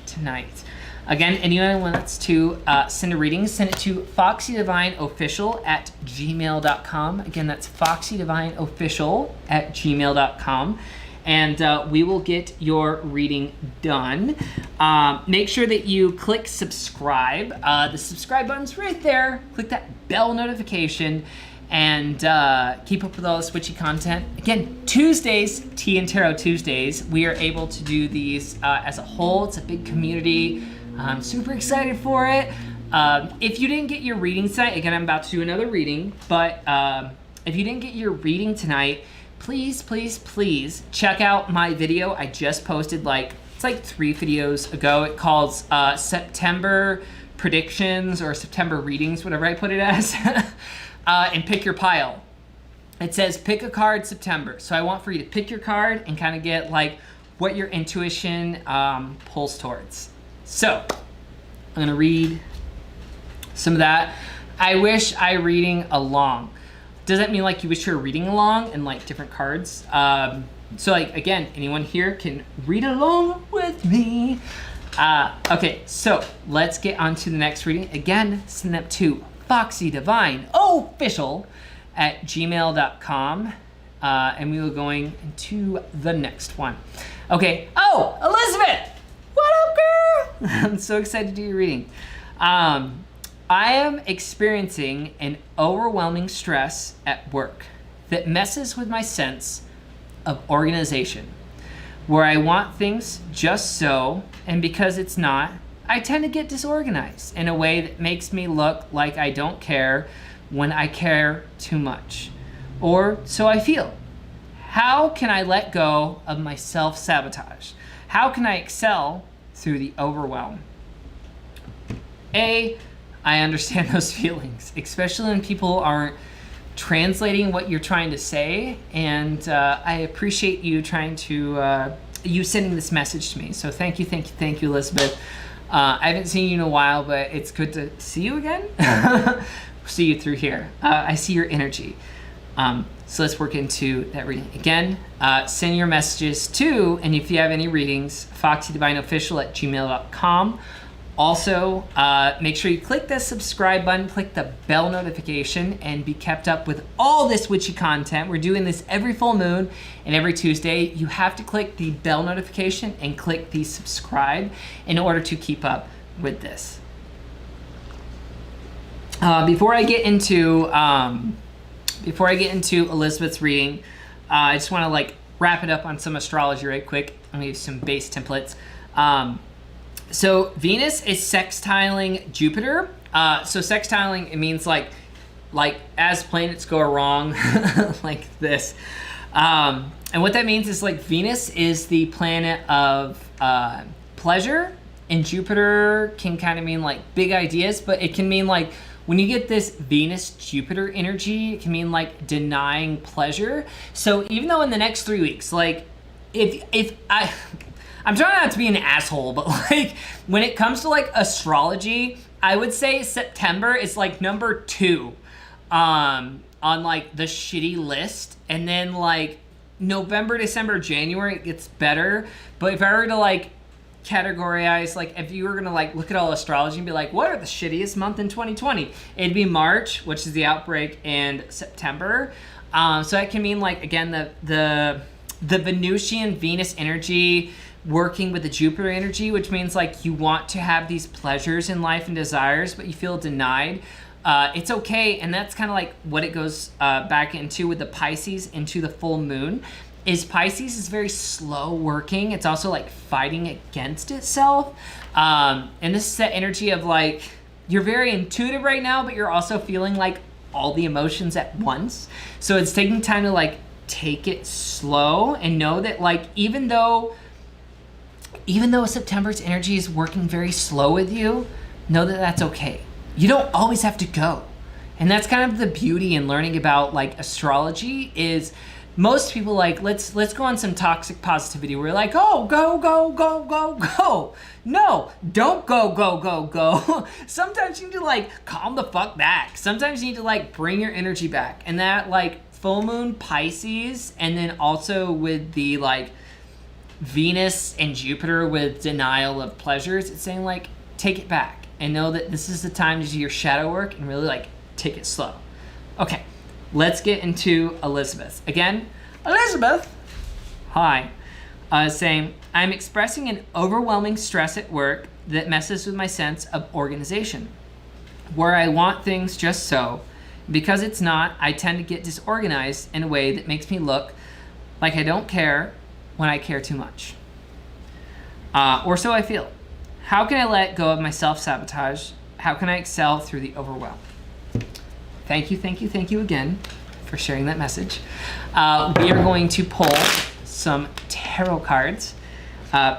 tonight. Again, anyone who wants to send a reading, send it to foxydivineofficial@gmail.com. Again, that's foxydivineofficial@gmail.com. And we will get your reading done. Make sure that you click subscribe. The subscribe button's right there. Click that bell notification and keep up with all this witchy content. Again, Tuesdays, Tea and Tarot Tuesdays, we are able to do these as a whole. It's a big community. I'm super excited for it. If you didn't get your reading tonight, again, I'm about to do another reading, but if you didn't get your reading tonight, please check out my video I just posted, it's like 3 videos ago. It calls September predictions or September readings, whatever I put it as, and pick your pile. It says pick a card September. So I want for you to pick your card and kind of get like what your intuition pulls towards. So I'm gonna read some of that. I wish I reading along. Doesn't mean like you wish you were reading along and like different cards. So like, again, anyone here can read along with me. Okay, so let's get on to the next reading. Again, send them to foxydivineofficial@gmail.com. And we will going into the next one. Okay, oh, Elizabeth! What up, girl? I'm so excited to do your reading. I am experiencing an overwhelming stress at work that messes with my sense of organization, where I want things just so, and because it's not, I tend to get disorganized in a way that makes me look like I don't care when I care too much, or so I feel. How can I let go of my self-sabotage? How can I excel through the overwhelm? I understand those feelings, especially when people aren't translating what you're trying to say, and I appreciate you trying to, you sending this message to me. So thank you, Elizabeth. I haven't seen you in a while, but it's good to see you again. See you through here. I see your energy. So let's work into that reading. Again, send your messages to, and if you have any readings, foxydivineofficial@gmail.com. Also, make sure you click the subscribe button, click the bell notification, and be kept up with all this witchy content. We're doing this every full moon and every Tuesday. You have to click the bell notification and click the subscribe in order to keep up with this. Before I get into Elizabeth's reading, I just want to like wrap it up on some astrology right quick. I'm gonna give you some base templates. So Venus is sextiling Jupiter. So sextiling, it means like as planets go wrong, like this. And what that means is like Venus is the planet of pleasure, and Jupiter can kind of mean like big ideas, but it can mean like when you get this Venus-Jupiter energy, it can mean like denying pleasure. So even though in the next 3 weeks, like I'm trying not to be an asshole, but like when it comes to like astrology, I would say September is like number 2 on like the shitty list. And then like November, December, January, it gets better. But if I were to like categorize, like if you were gonna like look at all astrology and be like, what are the shittiest month in 2020? It'd be March, which is the outbreak, and September. So that can mean like, again, the Venusian Venus energy working with the Jupiter energy, which means like you want to have these pleasures in life and desires, but you feel denied. It's okay, and that's kind of like what it goes back into with the Pisces into the full moon. Is Pisces is very slow working. It's also like fighting against itself. And this is that energy of like, you're very intuitive right now, but you're also feeling like all the emotions at once. So it's taking time to like take it slow and know that like, even though September's energy is working very slow with you, know that that's okay. You don't always have to go. And that's kind of the beauty in learning about like astrology is most people like, let's go on some toxic positivity. We're like, oh, go, go, go, go, go. No, don't go, go, go, go. Sometimes you need to like calm the fuck back. Sometimes you need to like bring your energy back. And that like full moon Pisces, and then also with the like Venus and Jupiter with denial of pleasures, it's saying like, take it back and know that this is the time to do your shadow work and really like take it slow. Okay. Let's get into Elizabeth. Again, Elizabeth, hi, saying, I'm expressing an overwhelming stress at work that messes with my sense of organization, where I want things just so. Because it's not, I tend to get disorganized in a way that makes me look like I don't care when I care too much. Or so I feel. How can I let go of my self-sabotage? How can I excel through the overwhelm? Thank you again for sharing that message. We are going to pull some tarot cards,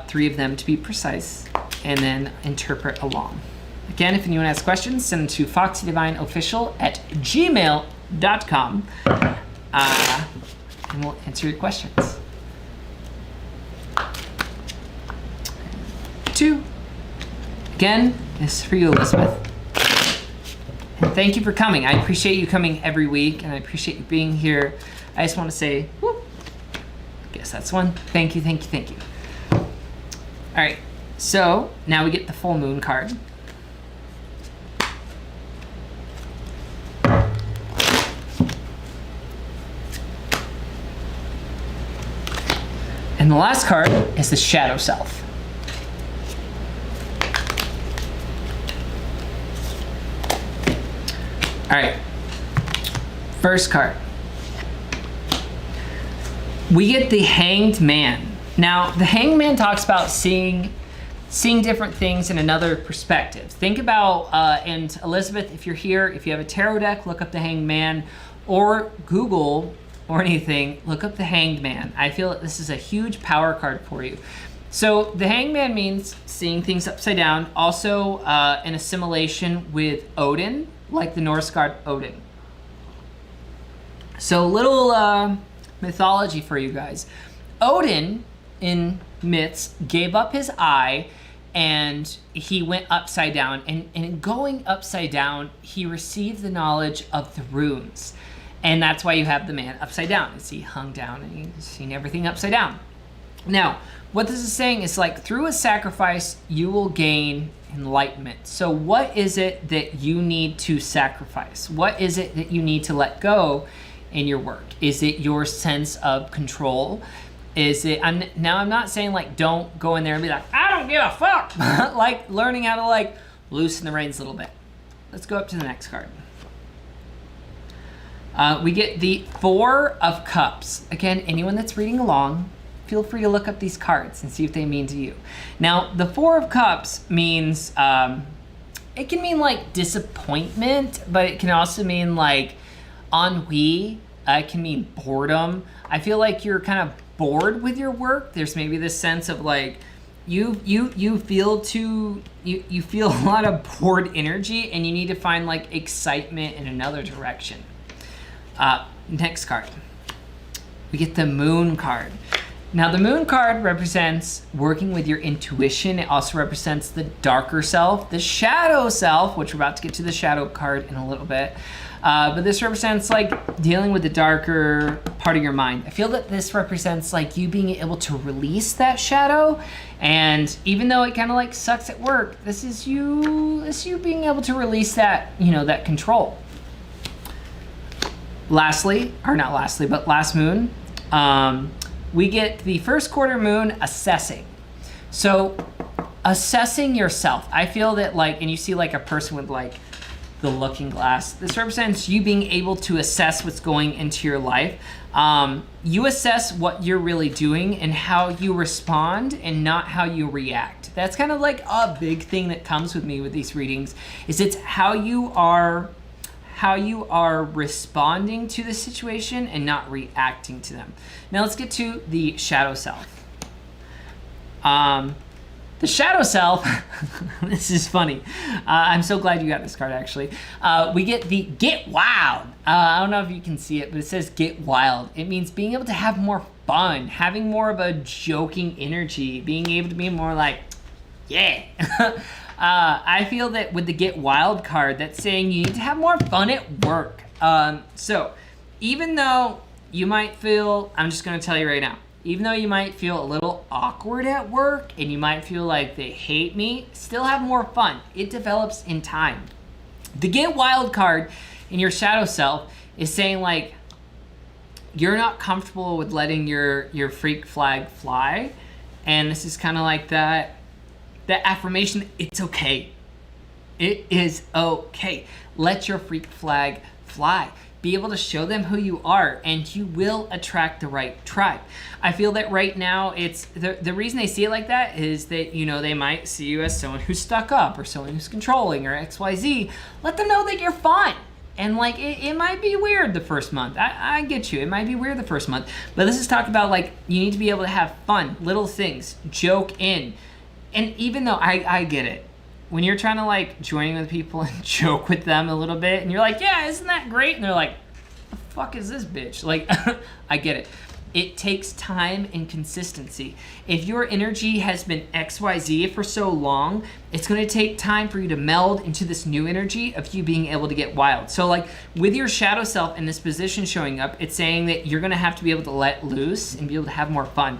3 of them to be precise, and then interpret along. Again, if anyone has questions, send them to foxydivineofficial@gmail.com, and we'll answer your questions. 2. Again, this is for you, Elizabeth. And thank you for coming. I appreciate you coming every week, and I appreciate you being here. I just want to say, whoop, I guess that's one. Thank you. All right, so now we get the full moon card. And the last card is the shadow self. All right, first card. We get the Hanged Man. Now, the Hanged Man talks about seeing different things in another perspective. Think about, and Elizabeth, if you're here, if you have a tarot deck, look up the Hanged Man, or Google or anything, look up the Hanged Man. I feel that this is a huge power card for you. So the Hanged Man means seeing things upside down, also an assimilation with Odin, like the Norse god Odin. So little mythology for you guys. Odin, in myths, gave up his eye and he went upside down. And in going upside down, he received the knowledge of the runes. And that's why you have the man upside down. He hung down and he's seen everything upside down. Now, what this is saying is like through a sacrifice, you will gain enlightenment. So what is it that you need to sacrifice? What is it that you need to let go in your work? Is it your sense of control? Is it, I'm not saying like don't go in there and be like, I don't give a fuck. Like learning how to like loosen the reins a little bit. Let's go up to the next card. We get the 4 of Cups. Again, anyone that's reading along, feel free to look up these cards and see if they mean to you. Now, the 4 of Cups means, it can mean like disappointment, but it can also mean like ennui. It can mean boredom. I feel like you're kind of bored with your work. There's maybe this sense of like, you feel a lot of bored energy and you need to find like excitement in another direction. Next card. We get the Moon card. Now the Moon card represents working with your intuition. It also represents the darker self, the shadow self, which we're about to get to the shadow card in a little bit. But this represents like dealing with the darker part of your mind. I feel that this represents like you being able to release that shadow. And even though it kind of like sucks at work, this is you being able to release that, that control. Lastly, or not lastly, but last moon, we get the first quarter moon assessing. So assessing yourself, I feel that like, and you see like a person with like the looking glass, this represents you being able to assess what's going into your life. You assess what you're really doing and how you respond and not how you react. That's kind of like a big thing that comes with me with these readings, is it's how you are responding to the situation and not reacting to them. Now let's get to the shadow self. The shadow self, this is funny. I'm so glad you got this card, actually. We get the Get Wild. I don't know if you can see it, but it says Get Wild. It means being able to have more fun, having more of a joking energy, being able to be more like, yeah. I feel that with the Get Wild card, that's saying you need to have more fun at work. So even though you might feel, I'm just gonna tell you right now, even though you might feel a little awkward at work and you might feel like they hate me, still have more fun. It develops in time. The Get Wild card in your shadow self is saying like, you're not comfortable with letting your freak flag fly. And this is kind of like that affirmation, it's okay. It is okay. Let your freak flag fly. Be able to show them who you are, and you will attract the right tribe. I feel that right now, it's the reason they see it like that is that, you know, they might see you as someone who's stuck up or someone who's controlling or XYZ. Let them know that you're fun. And like, it might be weird the first month. I get you. It might be weird the first month. But this is talking about like, you need to be able to have fun, little things, joke in. And even though I get it, when you're trying to like join with people and joke with them a little bit, and you're like, yeah, isn't that great? And they're like, the fuck is this bitch? Like, I get it. It takes time and consistency. If your energy has been XYZ for so long, it's gonna take time for you to meld into this new energy of you being able to get wild. So like with your shadow self in this position showing up, it's saying that you're gonna have to be able to let loose and be able to have more fun.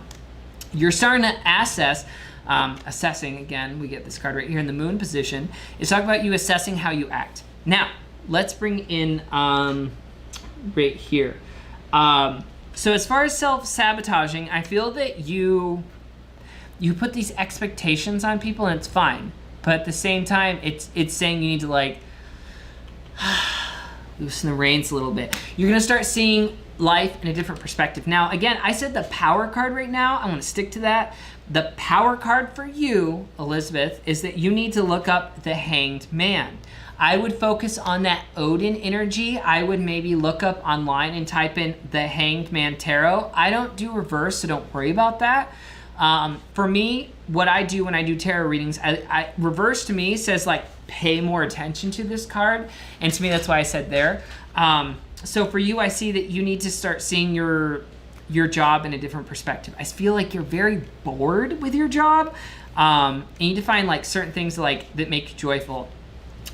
You're starting to assessing, again, we get this card right here in the moon position, is talking about you assessing how you act. Now, let's bring in right here. So as far as self-sabotaging, I feel that you put these expectations on people and it's fine. But at the same time, it's saying you need to like loosen the reins a little bit. You're gonna start seeing life in a different perspective. Now, again, I said the power card right now. I want to stick to that. The power card for you, Elizabeth, is that you need to look up the Hanged Man. I would focus on that Odin energy. I would maybe look up online and type in the Hanged Man Tarot. I don't do reverse, so don't worry about that. For me, what I do when I do tarot readings, I reverse to me says like, pay more attention to this card. And to me, that's why I said there. So for you, I see that you need to start seeing your job in a different perspective. I feel like you're very bored with your job. And you need to find like certain things like that make you joyful.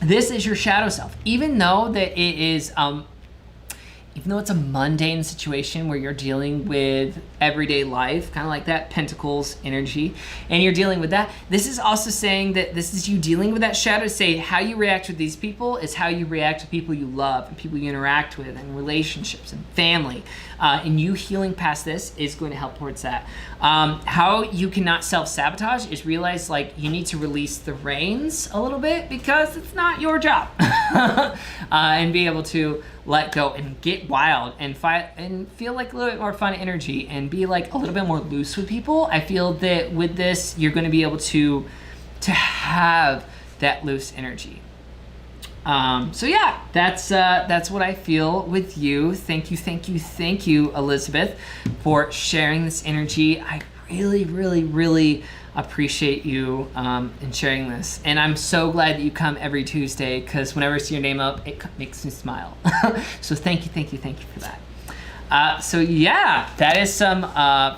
This is your shadow self. Even though that it is, even though it's a mundane situation where you're dealing with everyday life, kind of like that Pentacles energy, and you're dealing with that, this is also saying that this is you dealing with that shadow. Say how you react with these people is how you react to people you love and people you interact with and relationships and family. And you healing past this is going to help towards that. How you cannot self-sabotage is realize like you need to release the reins a little bit because it's not your job. And be able to let go and get wild and fight and feel like a little bit more fun energy and be like a little bit more loose with people. I feel that with this, you're going to be able to have that loose energy. So yeah, that's what I feel with you. Thank you, Elizabeth, for sharing this energy. I really appreciate you in sharing this. And I'm so glad that you come every Tuesday because whenever I see your name up, it makes me smile. So thank you for that. So yeah, that is some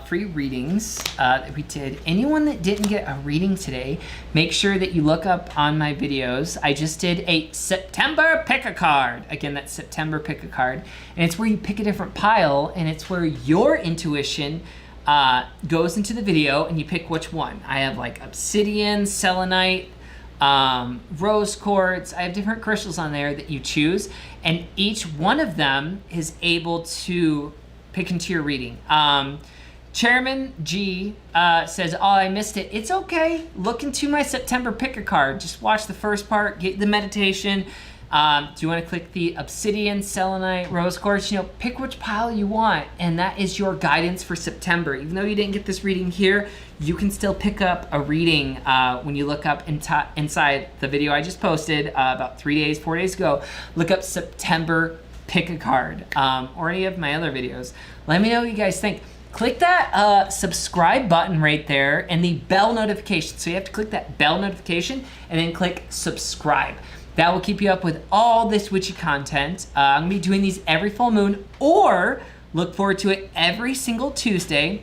free readings that we did. Anyone that didn't get a reading today, make sure that you look up on my videos. I just did a September pick a card. Again, that's September pick a card. And it's where you pick a different pile and it's where your intuition goes into the video and you pick which one. I have like obsidian, selenite, rose quartz. I have different crystals on there that you choose, and each one of them is able to pick into your reading. Chairman G says, oh, I missed it. It's okay. Look into my September pick a card. Just watch the first part, get the meditation. Do you want to click the obsidian, selenite, rose quartz? You know, pick which pile you want, and that is your guidance for September. Even though you didn't get this reading here, you can still pick up a reading when you look up inside the video I just posted about 4 days ago. Look up September pick a card, or any of my other videos. Let me know what you guys think. Click that subscribe button right there and the bell notification. So you have to click that bell notification and then click subscribe. That will keep you up with all this witchy content. I'm gonna be doing these every full moon, or look forward to it every single Tuesday.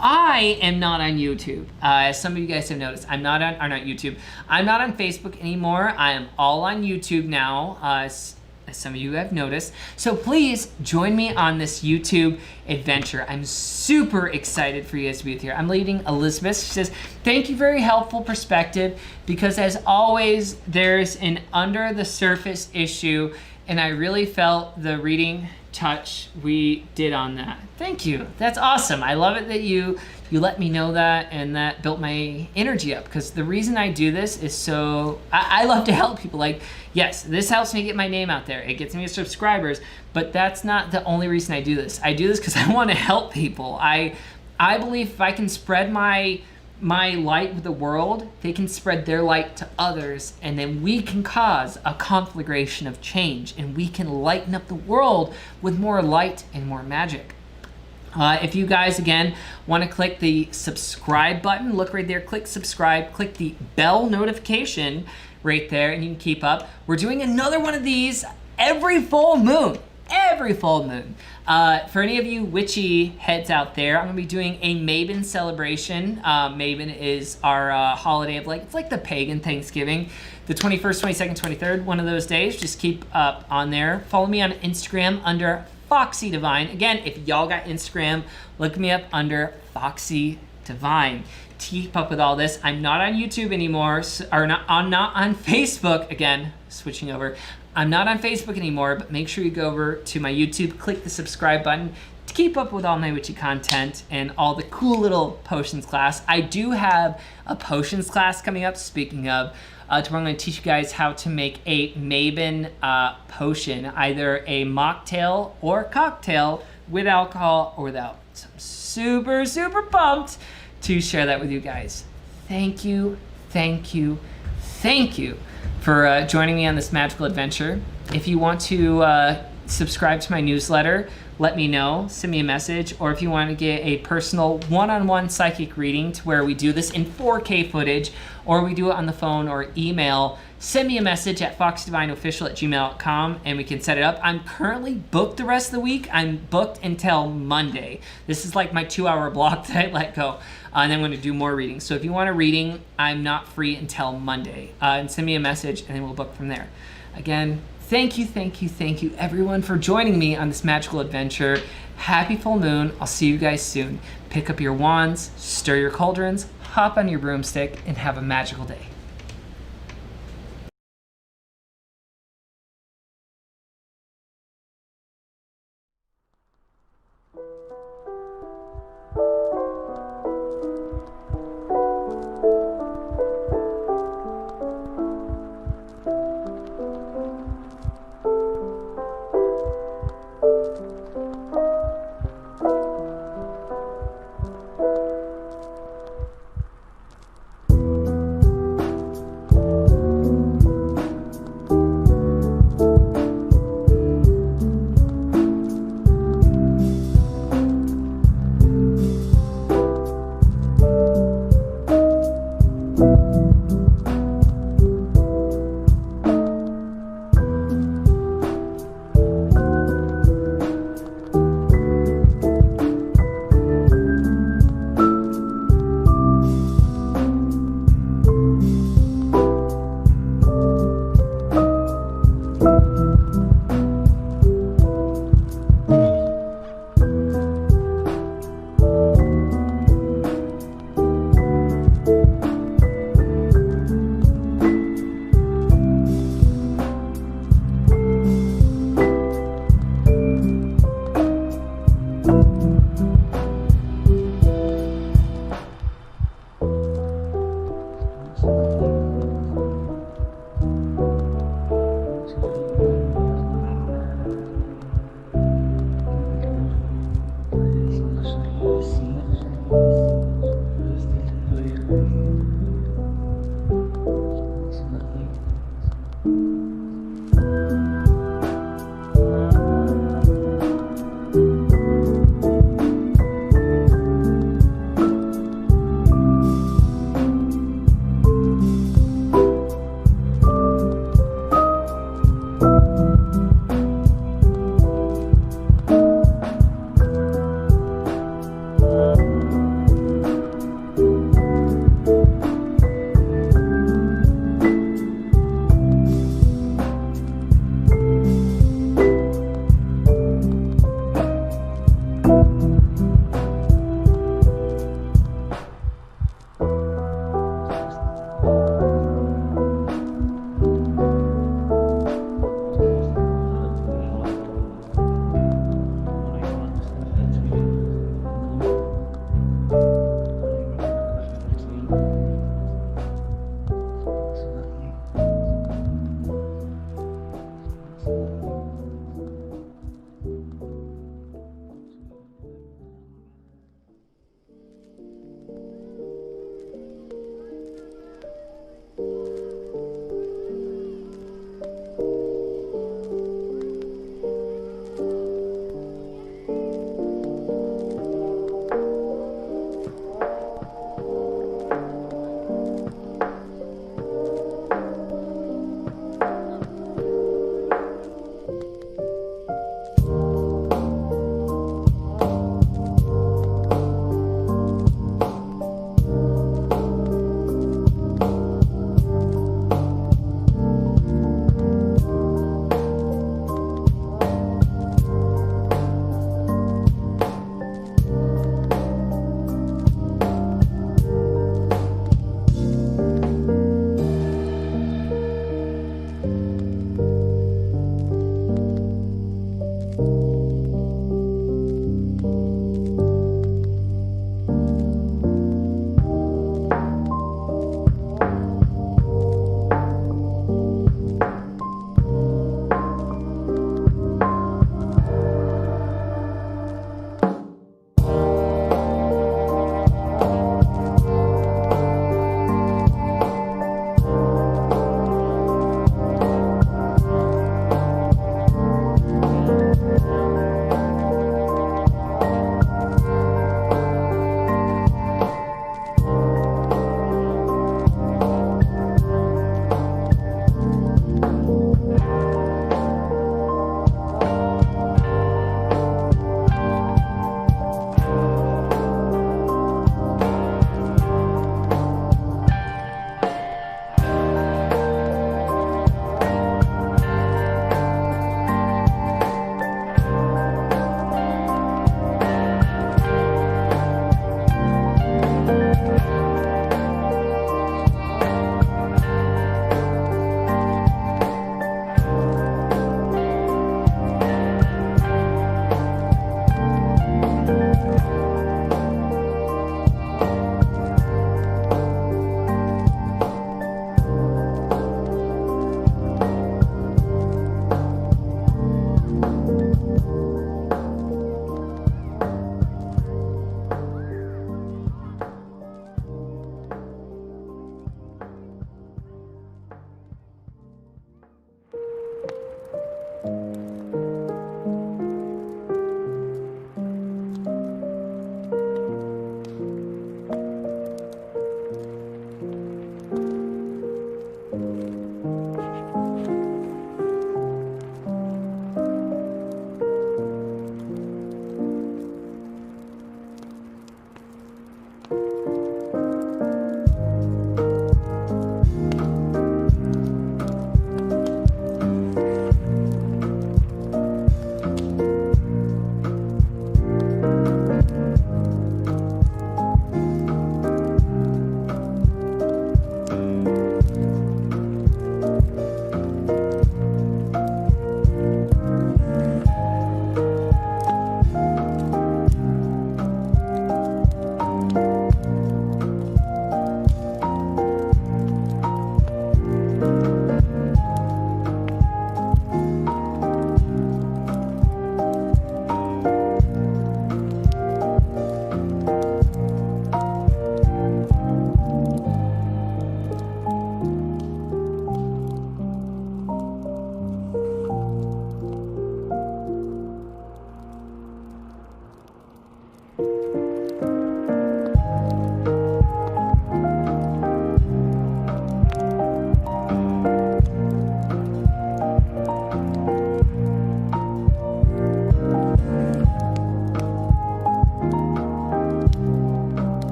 I am not on YouTube. As some of you guys have noticed, I'm not on YouTube. I'm not on Facebook anymore. I am all on YouTube now. As some of you have noticed. So please join me on this YouTube adventure. I'm super excited for you guys to be here. I'm leading Elizabeth. She says, thank you, very helpful perspective, because as always, there's an under the surface issue, and I really felt the reading touch we did on that. Thank you. That's awesome. I love it that you let me know that, and that built my energy up, because the reason I do this is so I love to help people. Like, yes, this helps me get my name out there. It gets me subscribers, but that's not the only reason I do this. I do this because I want to help people. I believe if I can spread my light with the world, they can spread their light to others, and then we can cause a conflagration of change, and we can lighten up the world with more light and more magic. If you guys, again, want to click the subscribe button, look right there, click subscribe, click the bell notification right there, and you can keep up. We're doing another one of these every full moon. Every full moon. For any of you witchy heads out there, I'm gonna be doing a Mabon celebration. Mabon is our holiday of it's like the pagan Thanksgiving. The 21st, 22nd, 23rd, one of those days. Just keep up on there. Follow me on Instagram under Foxy Divine. Again, if y'all got Instagram, look me up under Foxy Divine. To keep up with all this, I'm not on YouTube anymore, I'm not on Facebook. Again, switching over. I'm not on Facebook anymore, but make sure you go over to my YouTube, click the subscribe button to keep up with all my witchy content and all the cool little potions class. I do have a potions class coming up, speaking of, to where I'm going to teach you guys how to make a Mabon potion, either a mocktail or cocktail with alcohol or without. So I'm super, super pumped to share that with you guys. Thank you, thank you, thank you for joining me on this magical adventure. If you want to subscribe to my newsletter, let me know, send me a message, or if you want to get a personal one-on-one psychic reading to where we do this in 4K footage, or we do it on the phone or email, send me a message at foxdivineofficial@gmail.com and we can set it up. I'm currently booked the rest of the week. I'm booked until Monday. This is like my 2-hour block that I let go. And then I'm going to do more readings. So if you want a reading, I'm not free until Monday. And send me a message and then we'll book from there. Again, thank you, thank you, thank you everyone for joining me on this magical adventure. Happy full moon. I'll see you guys soon. Pick up your wands, stir your cauldrons, hop on your broomstick, and have a magical day.